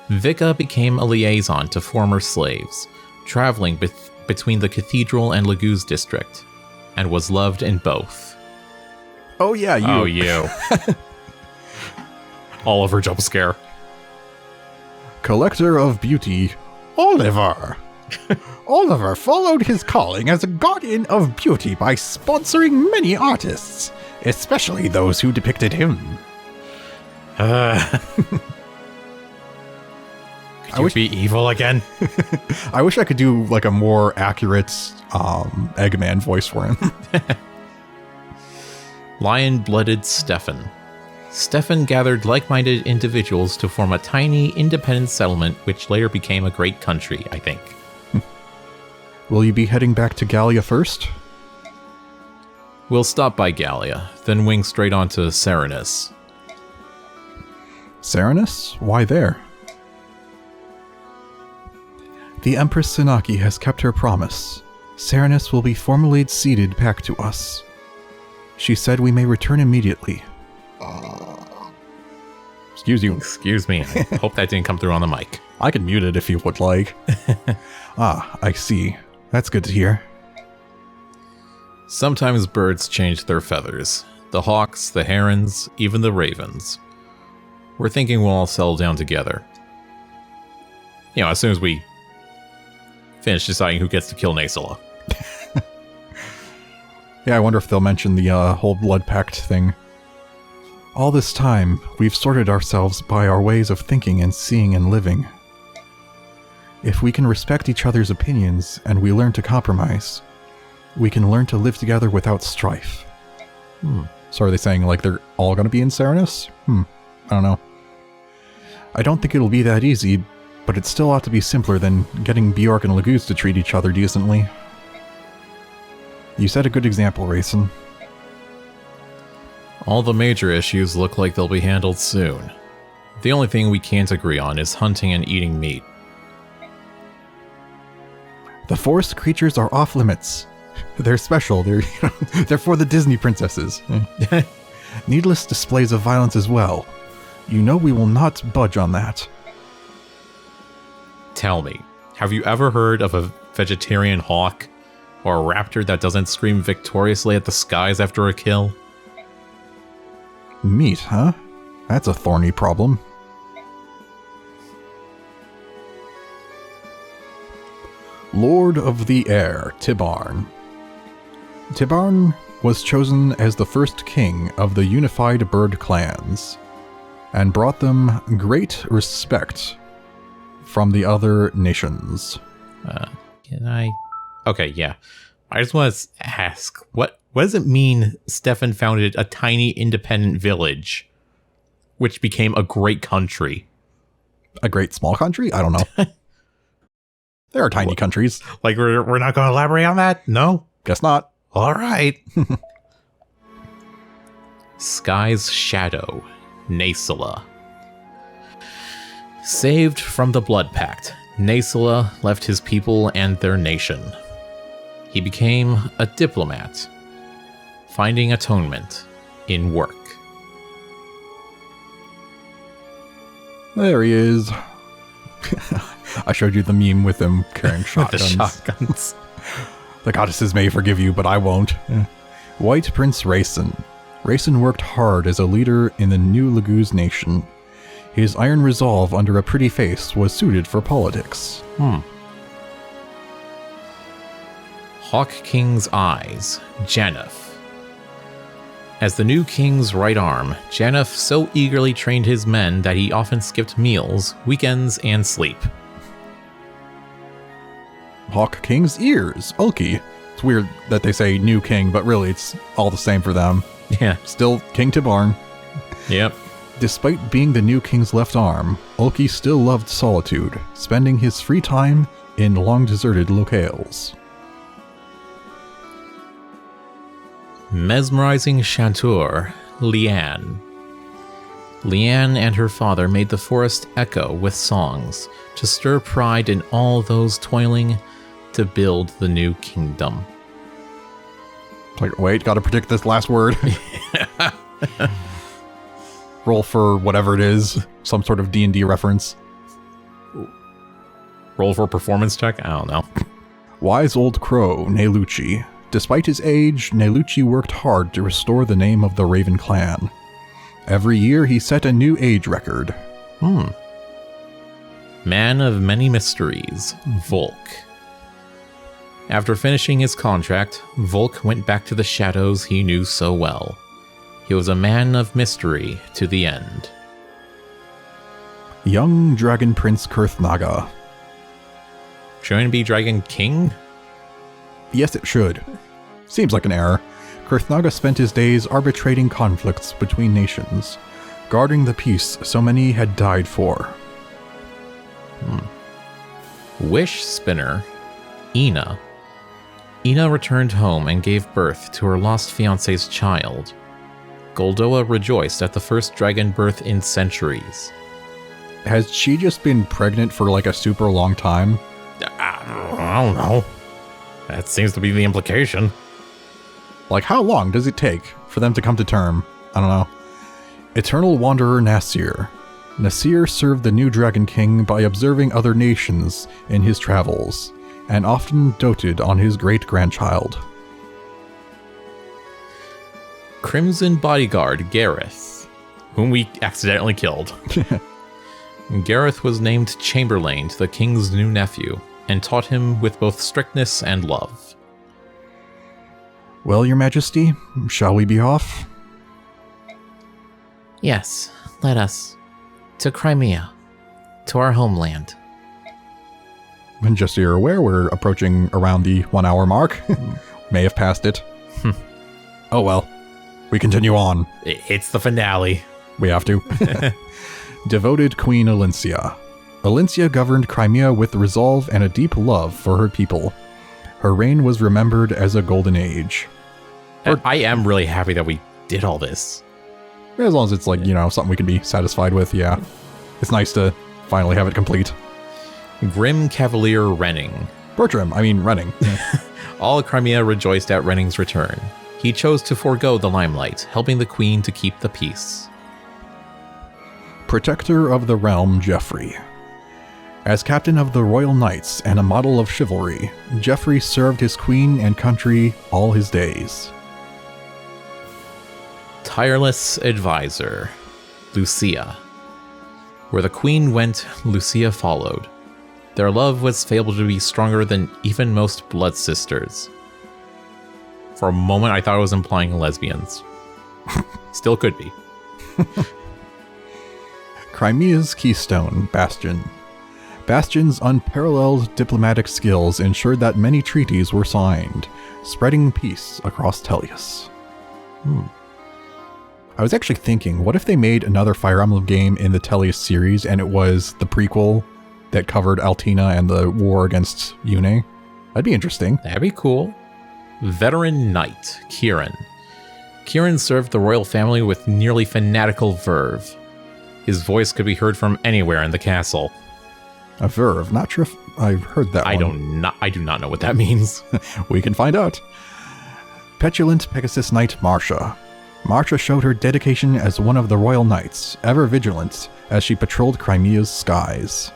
Vika became a liaison to former slaves, traveling between the Cathedral and Laguz district, and was loved in both. Oh yeah, you. Oh, you. Oliver jump scare. Collector of Beauty, Oliver. Oliver followed his calling as a guardian of beauty by sponsoring many artists, especially those who depicted him. Could you be evil again? I wish I could do like a more accurate Eggman voice for him. Lion-blooded Stefan. Stefan gathered like-minded individuals to form a tiny, independent settlement which later became a great country, I think. Will you be heading back to Gallia first? We'll stop by Gallia, then wing straight on to Serenus. Serenus? Why there? The Empress Sanaki has kept her promise. Serenus will be formally ceded back to us. She said we may return immediately. Excuse you. Excuse me. I hope that didn't come through on the mic. I can mute it if you would like. Ah, I see. That's good to hear. Sometimes birds change their feathers. The hawks, the herons, even the ravens. We're thinking we'll all settle down together. You know, as soon as we finish deciding who gets to kill Nasala. Yeah, I wonder if they'll mention the whole blood pact thing. All this time, we've sorted ourselves by our ways of thinking and seeing and living. If we can respect each other's opinions and we learn to compromise, we can learn to live together without strife. So are they saying like they're all going to be in Serenus? I don't know. I don't think it'll be that easy, but it still ought to be simpler than getting Bjork and Laguz to treat each other decently. You set a good example, Rayson. All the major issues look like they'll be handled soon. The only thing we can't agree on is hunting and eating meat. The forest creatures are off limits. They're special. They're for the Disney princesses. Needless displays of violence as well. You know we will not budge on that. Tell me, have you ever heard of a vegetarian hawk? Or a raptor that doesn't scream victoriously at the skies after a kill? Meat, huh? That's a thorny problem. Lord of the Air, Tibarn. Tibarn was chosen as the first king of the unified bird clans, and brought them great respect from the other nations. Can I... Okay, yeah. I just want to ask, what does it mean Stefan founded a tiny independent village, which became a great country? A great small country? I don't know. There are tiny countries. Like, we're not going to elaborate on that? No? Guess not. All right. Sky's Shadow, Nasala. Saved from the Blood Pact, Nasala left his people and their nation. He became a diplomat, finding atonement in work. There he is. I showed you the meme with him carrying shotguns. The shotguns. The goddesses may forgive you, but I won't. White Prince Rayson. Rayson worked hard as a leader in the new Laguz nation. His iron resolve under a pretty face was suited for politics. Hawk King's Eyes, Janeth. As the new king's right arm, Janeth so eagerly trained his men that he often skipped meals, weekends, and sleep. Hawk King's Ears, Ulki. It's weird that they say new king, but really it's all the same for them. Yeah. Still King Tibarn. Yep. Despite being the new king's left arm, Ulki still loved solitude, spending his free time in long-deserted locales. Mesmerizing Chanteur, Leanne. Leanne and her father made the forest echo with songs to stir pride in all those toiling to build the new kingdom. Like, wait, gotta predict this last word. Roll for whatever it is, some sort of D&D reference. Roll for performance check? I don't know. Wise old crow, Nelucci. Despite his age, Nelucci worked hard to restore the name of the Raven clan. Every year he set a new age record. Man of many mysteries, Volk. After finishing his contract, Volk went back to the shadows he knew so well. He was a man of mystery to the end. Young Dragon Prince Kurthnaga. Shouldn't it be Dragon King? Yes, it should. Seems like an error. Kurthnaga spent his days arbitrating conflicts between nations, guarding the peace so many had died for. Wish Spinner, Ina. Ina returned home and gave birth to her lost fiance's child. Goldoa rejoiced at the first dragon birth in centuries. Has she just been pregnant for like a super long time? I don't know. That seems to be the implication. Like, how long does it take for them to come to term? I don't know. Eternal Wanderer Nasir. Nasir served the new Dragon King by observing other nations in his travels, and often doted on his great-grandchild. Crimson Bodyguard Gareth, whom we accidentally killed. Gareth was named Chamberlain to the king's new nephew, and taught him with both strictness and love. Well, your majesty, shall we be off? Yes, let us. To Crimea. To our homeland. And just so you're aware, we're approaching around the 1 hour mark. May have passed it. Oh well. We continue on. It's the finale. We have to. Devoted Queen Alincia. Alincia governed Crimea with resolve and a deep love for her people. Her reign was remembered as a golden age. I am really happy that we did all this. As long as it's like, something we can be satisfied with, yeah. It's nice to finally have it complete. Grim Cavalier Renning. Renning. All Crimea rejoiced at Renning's return. He chose to forego the limelight, helping the queen to keep the peace. Protector of the Realm Geoffrey. As captain of the Royal Knights and a model of chivalry, Geoffrey served his queen and country all his days. Tireless Advisor, Lucia. Where the queen went, Lucia followed. Their love was fabled to be stronger than even most blood sisters. For a moment, I thought it was implying lesbians. Still could be. Crimea's keystone, Bastion. Bastion's unparalleled diplomatic skills ensured that many treaties were signed, spreading peace across Tellius. I was actually thinking, what if they made another Fire Emblem game in the Tellius series and it was the prequel that covered Altina and the war against Yune? That'd be interesting. That'd be cool. Veteran Knight, Kieran. Kieran served the royal family with nearly fanatical verve. His voice could be heard from anywhere in the castle. A verve. Not sure if I've heard that one. I do not know what that means. We can find out. Petulant Pegasus Knight Marsha. Marcia showed her dedication as one of the Royal Knights, ever vigilant as she patrolled Crimea's skies.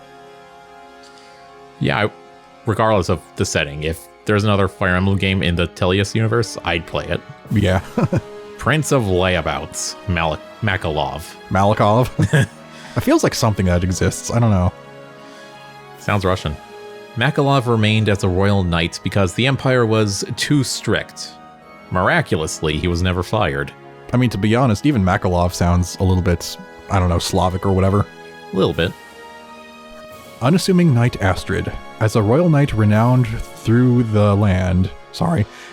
Yeah, regardless of the setting, if there's another Fire Emblem game in the Teleus universe, I'd play it. Yeah. Prince of Layabouts, Makalov. Malakov? It feels like something that exists. I don't know. Sounds Russian. Makalov remained as a royal knight because the Empire was too strict. Miraculously, he was never fired. I mean, to be honest, even Makalov sounds a little bit, I don't know, Slavic or whatever. A little bit. Unassuming Knight Astrid. As a royal knight renowned through the land,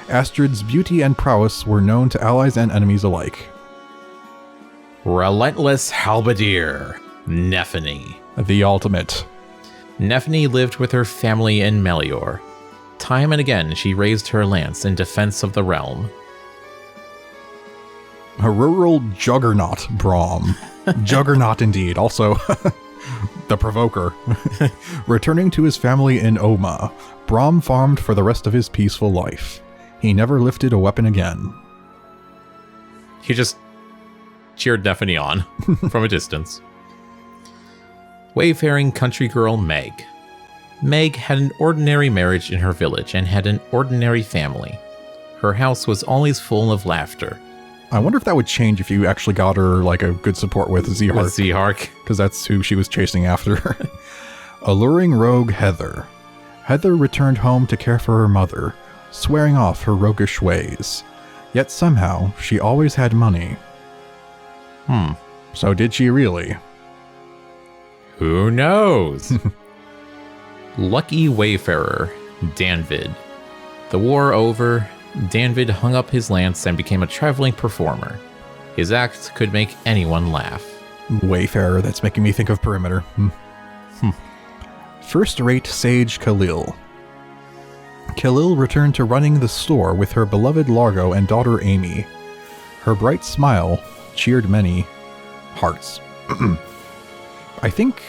Astrid's beauty and prowess were known to allies and enemies alike. Relentless halberdier, Nephany. The ultimate. Nephany lived with her family in Melior. Time and again, she raised her lance in defense of the realm. A rural juggernaut, Braum. Juggernaut indeed. Also, the provoker. Returning to his family in Oma, Braum farmed for the rest of his peaceful life. He never lifted a weapon again. He just cheered Nephany on from a distance. Wayfaring country girl Meg. Meg had an ordinary marriage in her village and had an ordinary family. Her house was always full of laughter. I wonder if that would change if you actually got her like a good support with Zehark. With Zehark. Because that's who she was chasing after. Alluring rogue Heather. Heather returned home to care for her mother, swearing off her roguish ways. Yet somehow, she always had money. So did she really? Who knows? Lucky Wayfarer, Danvid. The war over, Danvid hung up his lance and became a traveling performer. His act could make anyone laugh. Wayfarer, that's making me think of Perimeter. First-rate sage Khalil. Khalil returned to running the store with her beloved Largo and daughter Amy. Her bright smile cheered many hearts. I think...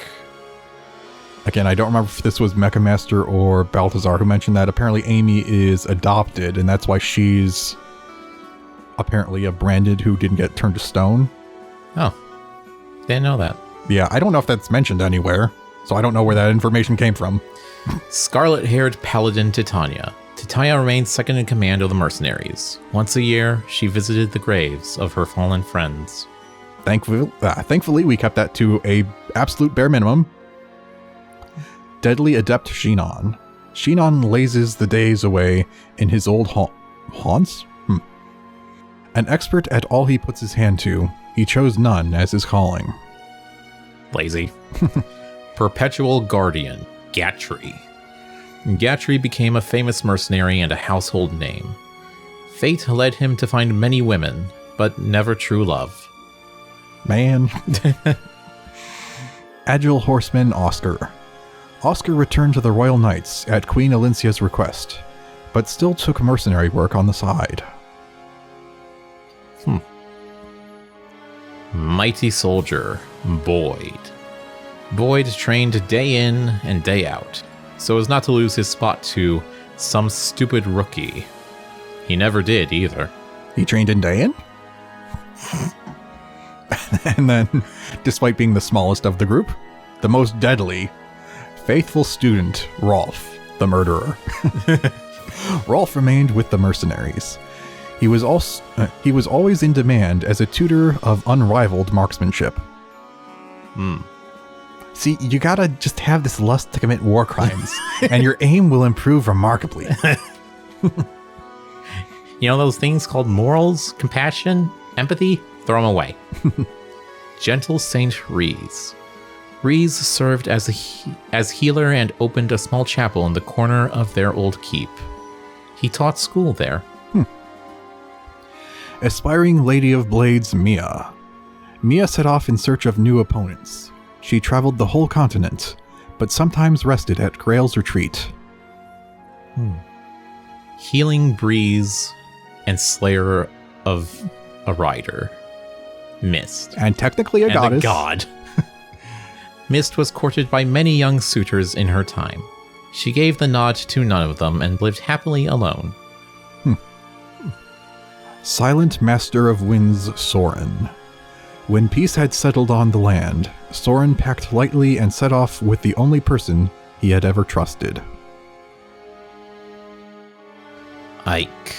Again, I don't remember if this was Mecha Master or Balthazar who mentioned that. Apparently Amy is adopted, and that's why she's apparently a branded who didn't get turned to stone. Oh. Didn't know that. Yeah, I don't know if that's mentioned anywhere, so I don't know where that information came from. Scarlet-haired paladin Titania. Titania remained second in command of the mercenaries. Once a year, she visited the graves of her fallen friends. Thankfully, we kept that to a absolute bare minimum. Deadly adept Shinon. Shinon lazes the days away in his old haunts? An expert at all he puts his hand to, he chose none as his calling. Lazy. Perpetual Guardian, Gatry. Gatry became a famous mercenary and a household name. Fate led him to find many women, but never true love. Man. Agile horseman Oscar. Oscar returned to the Royal Knights at Queen Elincia's request, but still took mercenary work on the side. Mighty soldier, Boyd. Boyd trained day in and day out, so as not to lose his spot to some stupid rookie. He never did either. He trained in day in? And then, despite being the smallest of the group, the most deadly, faithful student, Rolf, the murderer. Rolf remained with the mercenaries. He was always in demand as a tutor of unrivaled marksmanship. See, you gotta just have this lust to commit war crimes, and your aim will improve remarkably. You know those things called morals, compassion, empathy? Throw them away. Gentle Saint Rees. Rees served as healer and opened a small chapel in the corner of their old keep. He taught school there. Aspiring Lady of Blades Mia. Mia set off in search of new opponents. She traveled the whole continent, but sometimes rested at Grail's retreat. Healing Breeze and Slayer of a Rider. Mist. And technically a goddess. And a god. Mist was courted by many young suitors in her time. She gave the nod to none of them and lived happily alone. Silent Master of Winds Soan. When peace had settled on the land, Soan packed lightly and set off with the only person he had ever trusted. Ike.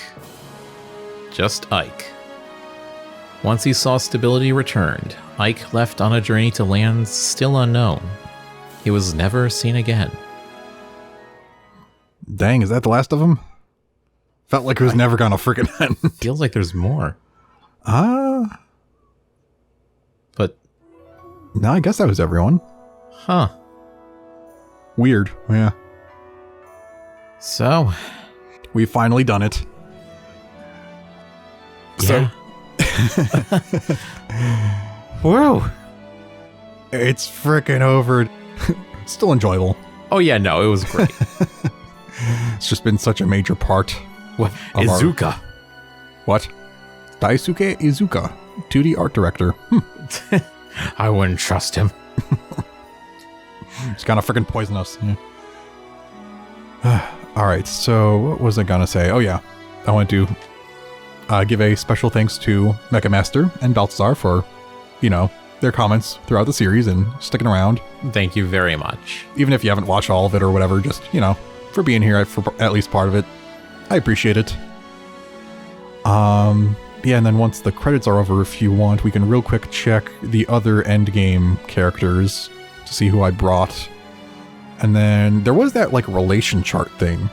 Just Ike. Once he saw stability returned, Ike left on a journey to lands still unknown. He was never seen again. Dang, is that the last of them? Felt like it was never gonna freaking end. Feels like there's more. But... No, I guess that was everyone. Huh. Weird, yeah. So... We've finally done it. Yeah. Whoa. It's freaking over. Still enjoyable. Oh yeah, no, it was great. It's just been such a major part. What? Of Izuka. What? Daisuke Izuka, 2D art director. I wouldn't trust him. He's gonna freaking poison us. Yeah. Alright, so what was I gonna say? Oh yeah, I want to give a special thanks to Mecha Master and Balthazar for, their comments throughout the series and sticking around. Thank you very much. Even if you haven't watched all of it or whatever, just, for being here for at least part of it. I appreciate it. Yeah, and then once the credits are over, if you want, we can real quick check the other endgame characters to see who I brought. And then there was that, relation chart thing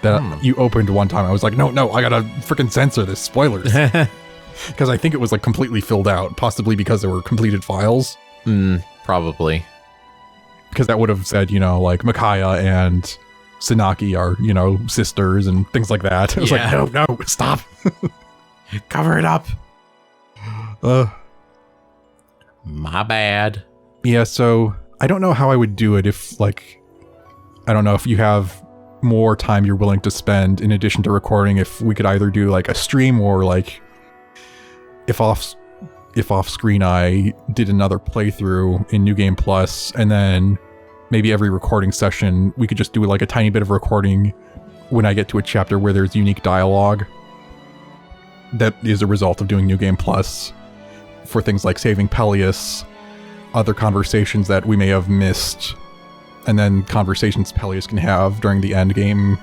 that you opened one time. I was like, no, I gotta freaking censor this. Spoilers. Because I think it was, completely filled out, possibly because there were completed files. Probably. Because that would have said, Micaiah and Tsunaki are, sisters and things like that. I was like, no, stop. Cover it up. My bad. Yeah, so I don't know how I would do it if, I don't know if you have more time you're willing to spend in addition to recording, if we could either do, a stream or, if off screen I did another playthrough in New Game Plus, and then maybe every recording session we could just do a tiny bit of recording when I get to a chapter where there's unique dialogue that is a result of doing New Game Plus for things like saving Peleus, other conversations that we may have missed, and then conversations Peleus can have during the end game,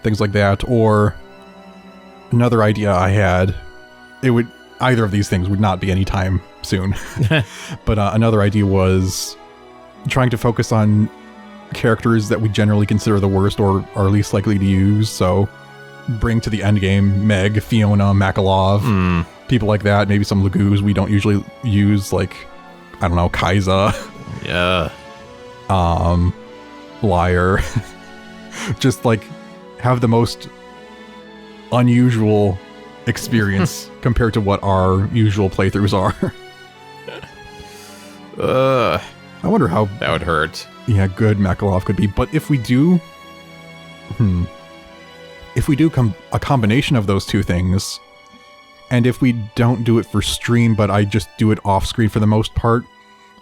things like that. Or another idea I had, either of these things would not be anytime soon. But another idea was trying to focus on characters that we generally consider the worst or are least likely to use. So bring to the end game Meg, Fiona, Makalov, people like that. Maybe some Lagoos we don't usually use, I don't know, Kaiza. Yeah. Liar. Just have the most unusual experience compared to what our usual playthroughs are. I wonder how that would hurt. Yeah, good Makalov could be. But if we do a combination of those two things, and if we don't do it for stream but I just do it off screen for the most part,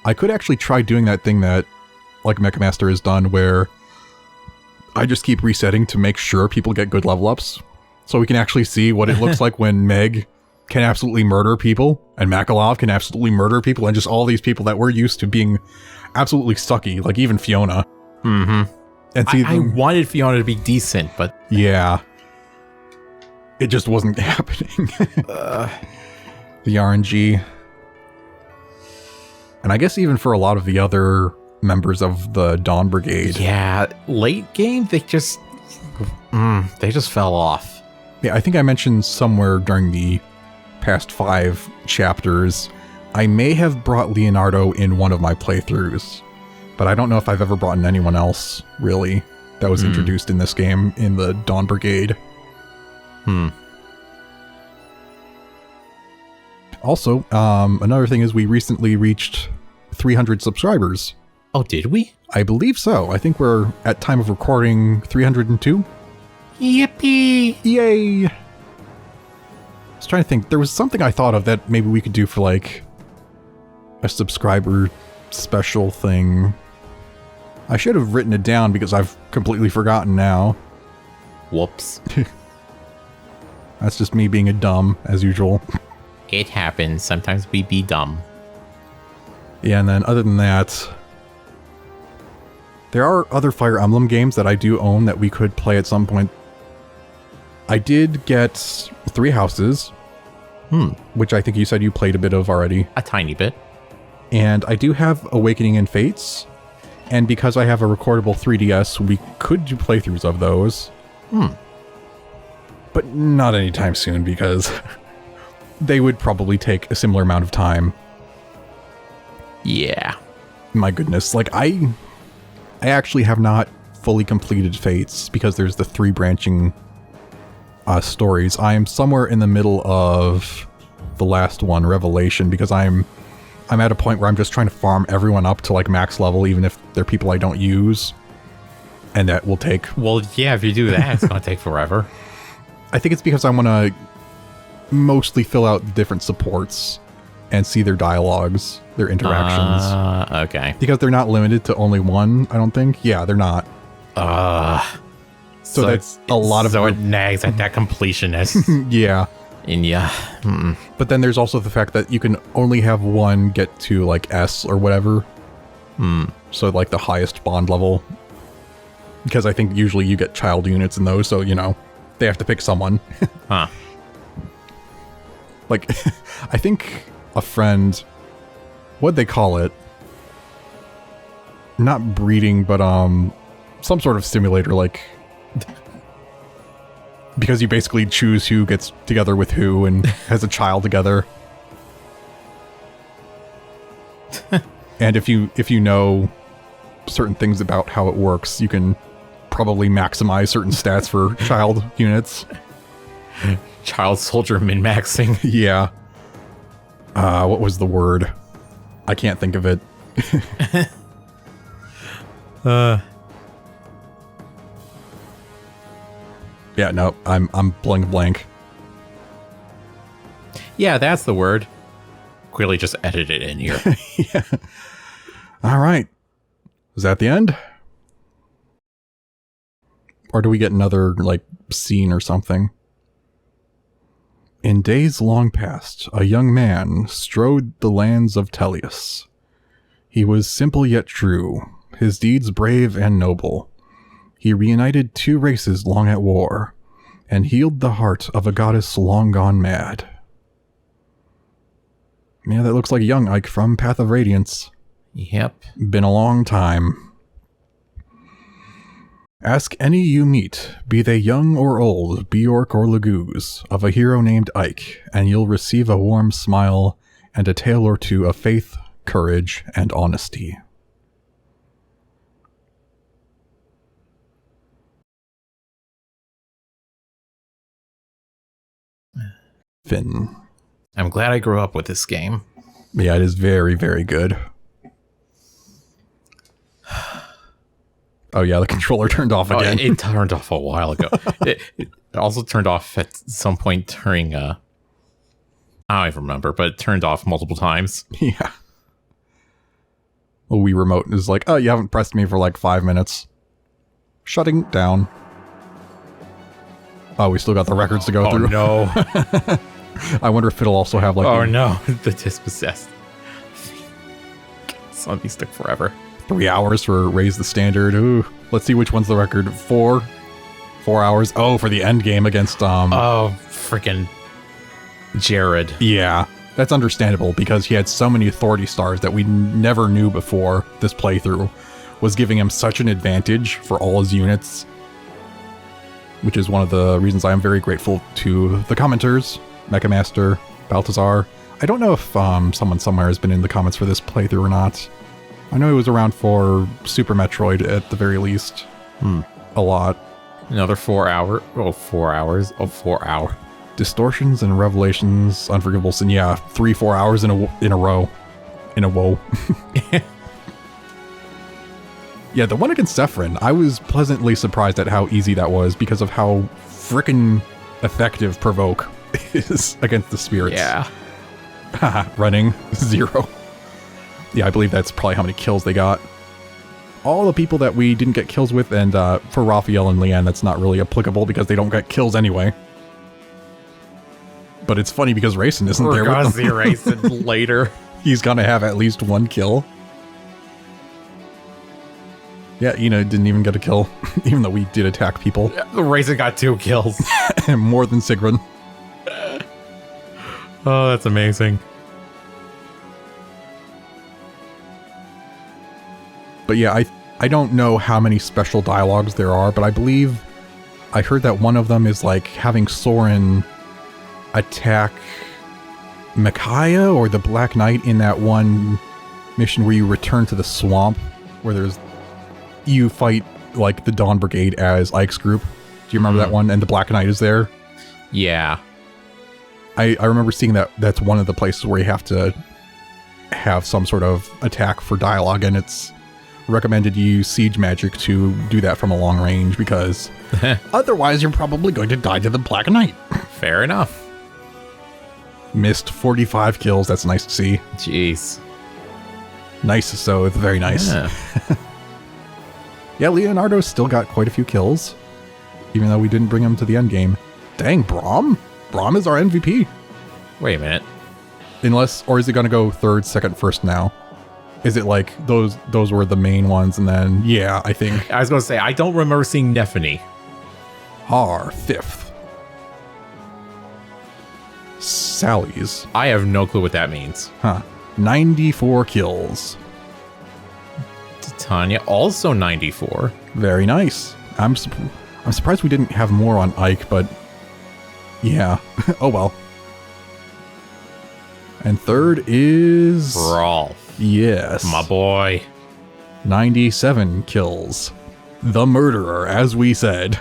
I could actually try doing that thing that Mecha Master has done, where I just keep resetting to make sure people get good level ups, so we can actually see what it looks like when Meg can absolutely murder people and Makalov can absolutely murder people, and just all these people that we're used to being absolutely sucky, even Fiona. Mm-hmm. And see, I wanted Fiona to be decent, but yeah, it just wasn't happening. The RNG. And I guess even for a lot of the other members of the Dawn Brigade. Yeah, late game, they just fell off. Yeah, I think I mentioned somewhere during the past 5 chapters, I may have brought Leonardo in one of my playthroughs, but I don't know if I've ever brought in anyone else, really, that was introduced in this game in the Dawn Brigade. Also, another thing is we recently reached 300 subscribers. Oh, did we? I believe so. I think we're, at time of recording, 302. Yippee! Yay! I was trying to think. There was something I thought of that maybe we could do for, a subscriber special thing. I should have written it down because I've completely forgotten now. Whoops. That's just me being a dumb, as usual. It happens. Sometimes we be dumb. Yeah, and then other than that, there are other Fire Emblem games that I do own that we could play at some point. I did get Three Houses, which I think you said you played a bit of already. A tiny bit. And I do have Awakening and Fates, and because I have a recordable 3DS, we could do playthroughs of those. But not anytime soon, because they would probably take a similar amount of time. Yeah. My goodness, like I actually have not fully completed Fates because there's the 3 branching stories. I am somewhere in the middle of the last one, Revelation, because I'm at a point where I'm just trying to farm everyone up to like max level, even if they're people I don't use. And that will take... Well, yeah, if you do that, it's going to take forever. I think it's because I want to mostly fill out the different supports and see their dialogues, their interactions. Okay. Because they're not limited to only one, I don't think. Yeah, they're not. So that's a lot of... So it nags at that completionist. Yeah. And yeah. But then there's also the fact that you can only have one get to like S or whatever. So like the highest bond level. Because I think usually you get child units in those, so you know, they have to pick someone. Huh. Like, I think a friend, what'd they call it? Not breeding, but some sort of simulator, like, because you basically choose who gets together with who and has a child together. And if you know certain things about how it works, you can probably maximize certain stats for child units. Child soldier min-maxing. Yeah. What was the word? I can't think of it. Yeah, no, I'm blank. Yeah, that's the word. Quickly just edit it in here. Yeah. All right. Is that the end? Or do we get another, like, scene or something? In days long past, a young man strode the lands of Tellius. He was simple yet true, his deeds brave and noble. He reunited 2 races long at war, and healed the heart of a goddess long gone mad. Yeah, that looks like young Ike from Path of Radiance. Yep. Been a long time. Ask any you meet, be they young or old, Bjork or Laguz, of a hero named Ike, and you'll receive a warm smile and a tale or two of faith, courage, and honesty. Finn. I'm glad I grew up with this game. Yeah, it is very, very good. Oh yeah, the controller turned off again. It turned off a while ago. It also turned off at some point during, I don't even remember, but it turned off multiple times. Yeah. A Wii remote is like, oh, you haven't pressed me for like 5 minutes. Shutting down. Oh, we still got the records to go through. No. I wonder if it'll also have like... Oh no, the dispossessed. Something stuck forever. 3 hours for Raise the Standard. Ooh, let's see which one's the record. 4 hours. Oh, for the end game against Oh, freaking Jared. Yeah, that's understandable because he had so many authority stars that we never knew before this playthrough was giving him such an advantage for all his units, which is one of the reasons I am very grateful to the commenters, Mecha Master, Baltazar. I don't know if someone somewhere has been in the comments for this playthrough or not. I know he was around for Super Metroid at the very least. A lot. Another 4 hour. Oh, 4 hours. Oh, 4 hour. Distortions and Revelations, Unforgivable Sin. Yeah, 3-4 hours in a row. In a woe. Yeah, the one against Sephirin, I was pleasantly surprised at how easy that was because of how frickin' effective Provoke is against the spirits. Yeah. Running 0. Yeah, I believe that's probably how many kills they got. All the people that we didn't get kills with, and for Raphael and Leanne, that's not really applicable because they don't get kills anyway. But it's funny because Rayson isn't We're there gonna with see them. Rayson later. He's gonna have at least one kill. Yeah, didn't even get a kill, even though we did attack people. Rayson got 2 kills. More than Sigrun. Oh, that's amazing. But yeah, I don't know how many special dialogues there are, but I believe I heard that one of them is like having Soan attack Micaiah or the Black Knight in that one mission where you return to the swamp, where you fight like the Dawn Brigade as Ike's group. Do you remember that one? And the Black Knight is there. Yeah. I remember seeing that's one of the places where you have to have some sort of attack for dialogue, and it's recommended you use siege magic to do that from a long range, because otherwise you're probably going to die to the Black Knight. Fair enough. Missed 45 kills. That's nice to see. Jeez. Nice, so it's very nice. Yeah. Yeah, Leonardo's still got quite a few kills, even though we didn't bring him to the end game. Dang, Braum? Braum is our MVP. Wait a minute. Or is it going to go third, second, first now? Is it like those were the main ones, and then, yeah, I think... I was going to say, I don't remember seeing Nephany. Har, fifth. Sally's. I have no clue what that means. Huh. 94 kills. Tanya, also 94. Very nice. I'm surprised we didn't have more on Ike, but yeah. Oh well. And third is... Rolf. Yes. My boy. 97 kills. The murderer, as we said.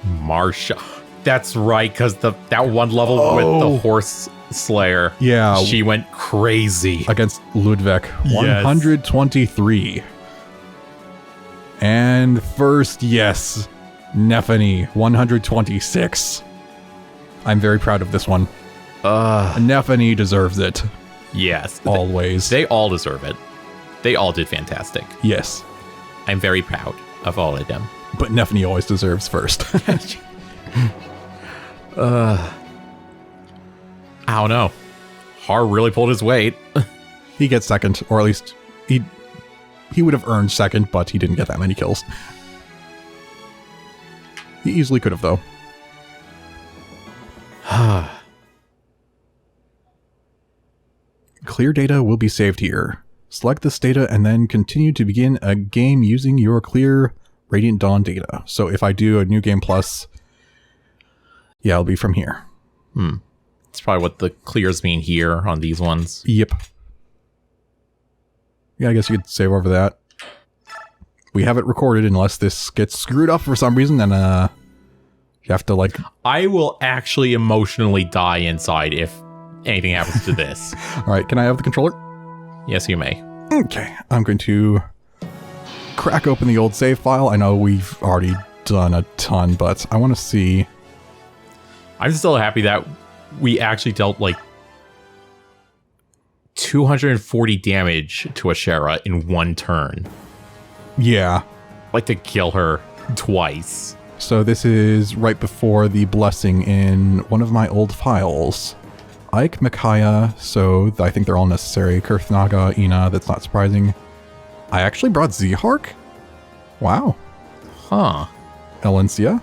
Marsha. That's right, because that one level with the horse slayer. Yeah. She went crazy. Against Ludwig. Yes. 123. And first, yes, Nephany, 126. I'm very proud of this one. Nephany deserves it. Yes. Always. They all deserve it. They all did fantastic. Yes. I'm very proud of all of them. But Nephany always deserves first. I don't know. Har really pulled his weight. He gets second, or at least he would have earned second, but he didn't get that many kills. He easily could have, though. Clear data will be saved here. Select this data and then continue to begin a game using your clear Radiant Dawn data. So if I do a new game plus, yeah, it'll be from here. That's probably what the clears mean here on these ones. Yep. Yeah, I guess you could save over that. We have it recorded unless this gets screwed up for some reason, then you have to like... I will actually emotionally die inside if anything happens to this. Alright, can I have the controller? Yes, you may. Okay, I'm going to crack open the old save file. I know we've already done a ton, but I want to see... I'm still happy that we actually dealt like 240 damage to Ashera in one turn. Yeah. Like to kill her twice. So this is right before the blessing in one of my old files. Ike, Micaiah, so I think they're all necessary. Kurthnaga, Ina, that's not surprising. I actually brought Zehark? Wow. Huh. Elencia?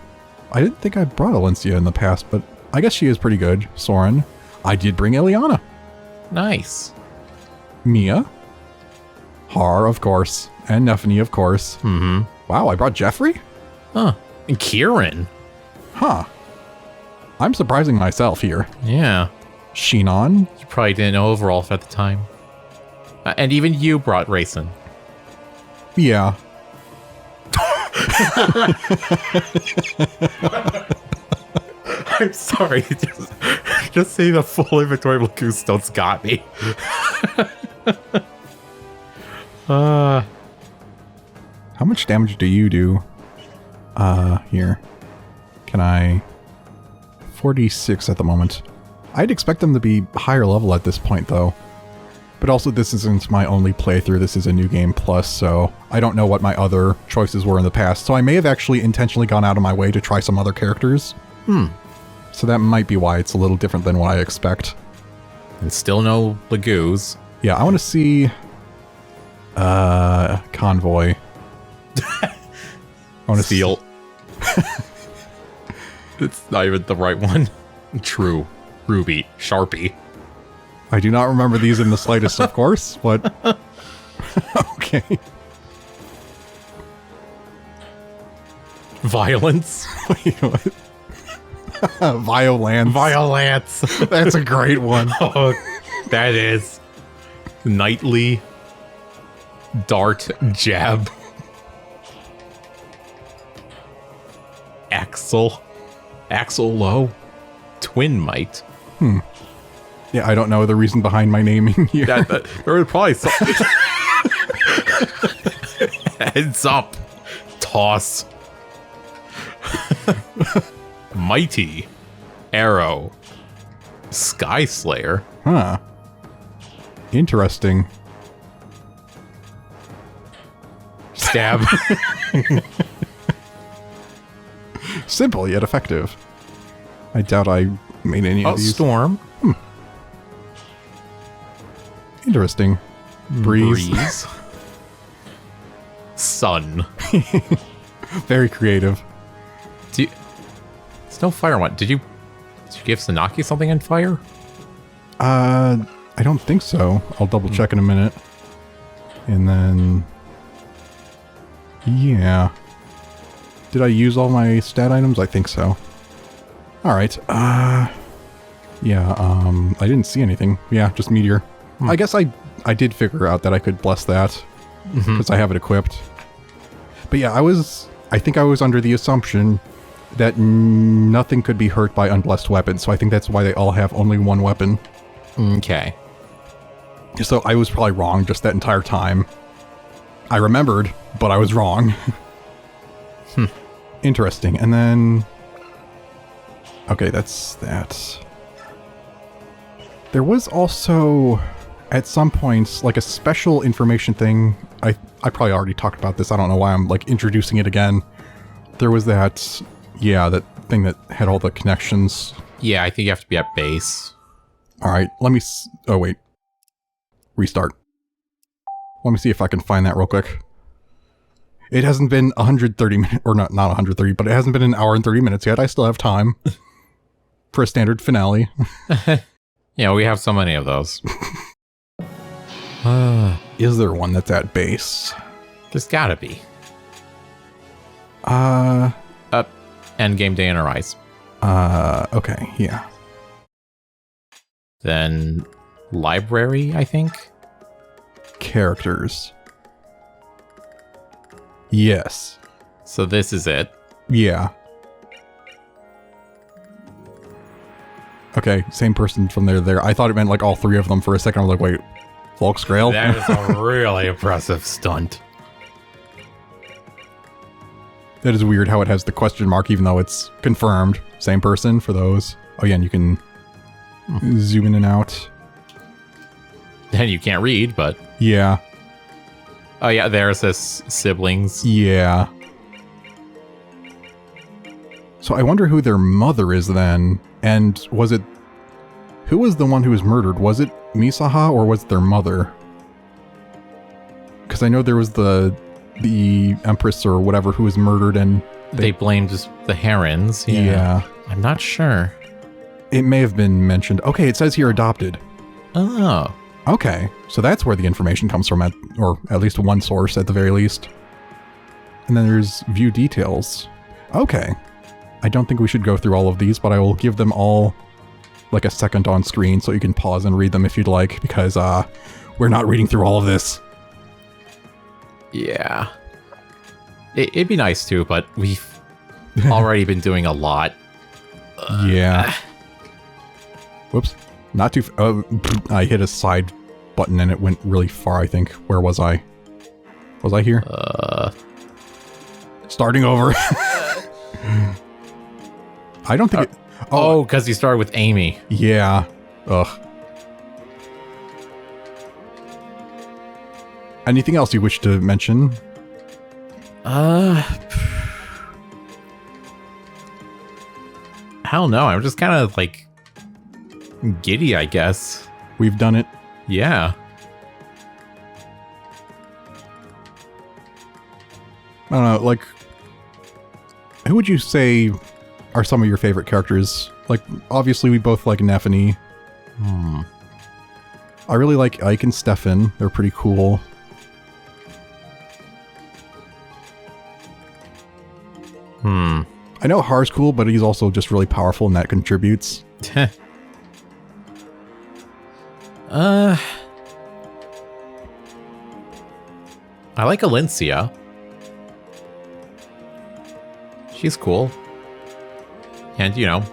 I didn't think I brought Elencia in the past, but I guess she is pretty good. Soren. I did bring Eliana. Nice. Mia. Har, of course. And Nephany, of course. Mm-hmm. Wow, I brought Jeffrey? Huh. And Kieran. Huh. I'm surprising myself here. Yeah. Shinon. You probably didn't know overall at the time. And even you brought Rayson. Yeah. I'm sorry. Just say the full inventory of Lagoostos got me. How much damage do you do? Here. Can I... 46 at the moment. I'd expect them to be higher level at this point, though. But also, this isn't my only playthrough. This is a New Game Plus, so I don't know what my other choices were in the past. So I may have actually intentionally gone out of my way to try some other characters. So that might be why it's a little different than what I expect. And still no Lagoos. Yeah, I want to see... Convoy. I want to Seal. It's not even the right one. True. Ruby. Sharpie. I do not remember these in the slightest, of course, but... okay. Violence. Wait, what? Violence. Violence. That's a great one. Oh, that is. Knightly. Dart. Jab. Axel. Axel Low. Twin Might. Yeah, I don't know the reason behind my naming here. There was probably something. Heads up. Toss. Mighty. Arrow. Sky Slayer. Huh. Interesting. Stab. Simple yet effective. I doubt I made any of these. Storm. Interesting. Breeze. Sun. Very creative. It's no fire one. Did you give Sanaki something in fire? I don't think so. I'll double check in a minute. And then... yeah. Did I use all my stat items? I think so. Alright. Yeah, I didn't see anything. Yeah, just meteor. I guess I did figure out that I could bless that. Because I have it equipped. But yeah, I think I was under the assumption that nothing could be hurt by unblessed weapons, so I think that's why they all have only one weapon. Okay. So I was probably wrong just that entire time. I remembered, but I was wrong. Interesting. And then... okay, that's that. There was also, at some points, like a special information thing. I probably already talked about this. I don't know why I'm, like, introducing it again. There was that... yeah, that thing that had all the connections. Yeah, I think you have to be at base. Alright, let me... oh, wait. Restart. Let me see if I can find that real quick. It hasn't been 130 minutes, or not 130, but it hasn't been an hour and 30 minutes yet. I still have time for a standard finale. Yeah, we have so many of those. Is there one that's at base? There's gotta be. Endgame Day in Arise. Okay, yeah. Then library, I think. Characters. Yes. So this is it. Yeah. Okay, same person from there to there. I thought it meant like all three of them for a second. I was like, wait, Volksgrail? That is a really impressive stunt. That is weird how it has the question mark even though it's confirmed. Same person for those. Oh yeah, and you can zoom in and out. And you can't read, but... yeah. oh yeah, there's this siblings. Yeah. So I wonder who their mother is then. And was it... who was the one who was murdered? Was it Misaha or was it their mother? Because I know there was the Empress or whatever who was murdered and... they blamed the Herons. Yeah. I'm not sure. It may have been mentioned. Okay, it says here adopted. Oh. Okay, so that's where the information comes from, or at least one source at the very least. And then there's view details. Okay. I don't think we should go through all of these, but I will give them all like a second on screen so you can pause and read them if you'd like, because we're not reading through all of this. Yeah. It'd be nice too, but we've already been doing a lot. Yeah. Whoops. Not too... I hit a side button and it went really far, I think. Where was I? Was I here? Starting over. I don't think it... oh, because you started with Amy. Yeah. Ugh. Anything else you wish to mention? I don't know. I'm just kind of like giddy, I guess. We've done it. Yeah. I don't know, like, who would you say are some of your favorite characters? Like, obviously we both like Nephany. I really like Ike and Stefan. They're pretty cool. I know Har's cool, but he's also just really powerful and that contributes. I like Alincia. She's cool. And, you know,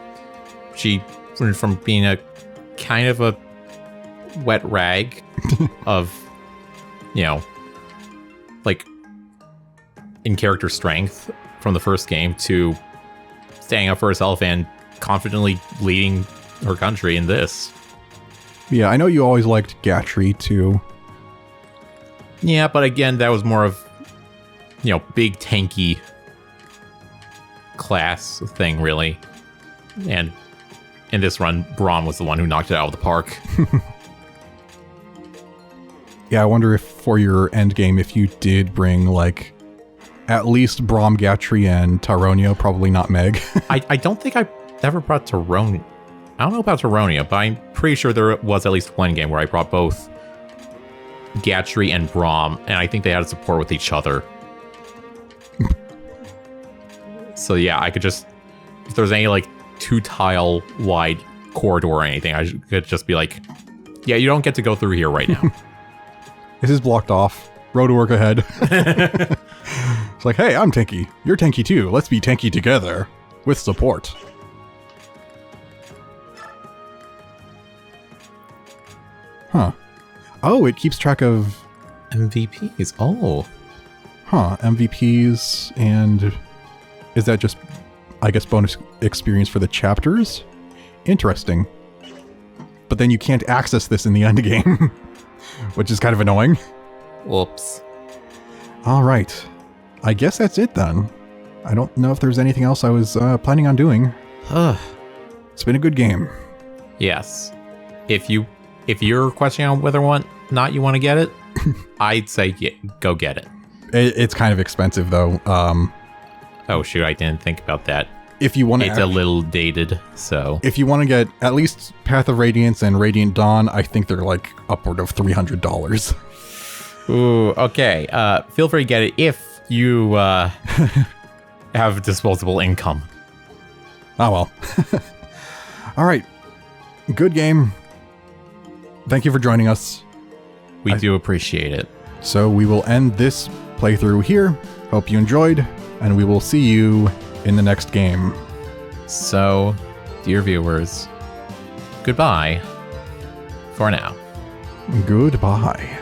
she went from being a kind of a wet rag of, you know, like in character strength from the first game to standing up for herself and confidently leading her country in this. Yeah, I know you always liked Gatry too. Yeah, but again, that was more of, you know, big tanky class thing, really. And in this run, Braum was the one who knocked it out of the park. Yeah, I wonder if for your end game, if you did bring, like, at least Braum, Gatry, and Tyronia, probably not Meg. I don't think I ever brought Tyronia. I don't know about Tyronia, but I'm pretty sure there was at least one game where I brought both Gatry and Braum, and I think they had support with each other. So yeah, I could just, if there's any like 2-tile wide corridor or anything, I could just be like, yeah, you don't get to go through here right now. This is blocked off. Road to work ahead. It's like, hey, I'm tanky. You're tanky too. Let's be tanky together. With support. Huh. Oh, it keeps track of... MVPs. Oh. Huh. MVPs and... Is that just, I guess, bonus experience for the chapters? Interesting. But then you can't access this in the end game. Which is kind of annoying. Whoops. Alright. I guess that's it then. I don't know if there's anything else I was planning on doing. It's been a good game. Yes. If you're questioning on whether or not you want to get it, I'd say go get it. It's kind of expensive though. Oh shoot, I didn't think about that. If you want to, it's a little dated, so if you want to get at least Path of Radiance and Radiant Dawn, I think they're like upward of $300. Ooh, okay. Feel free to get it if you have disposable income. Oh well. All right. Good game. Thank you for joining us. We do appreciate it. So we will end this playthrough here. Hope you enjoyed, and we will see you in the next game. So, dear viewers, goodbye for now. Goodbye.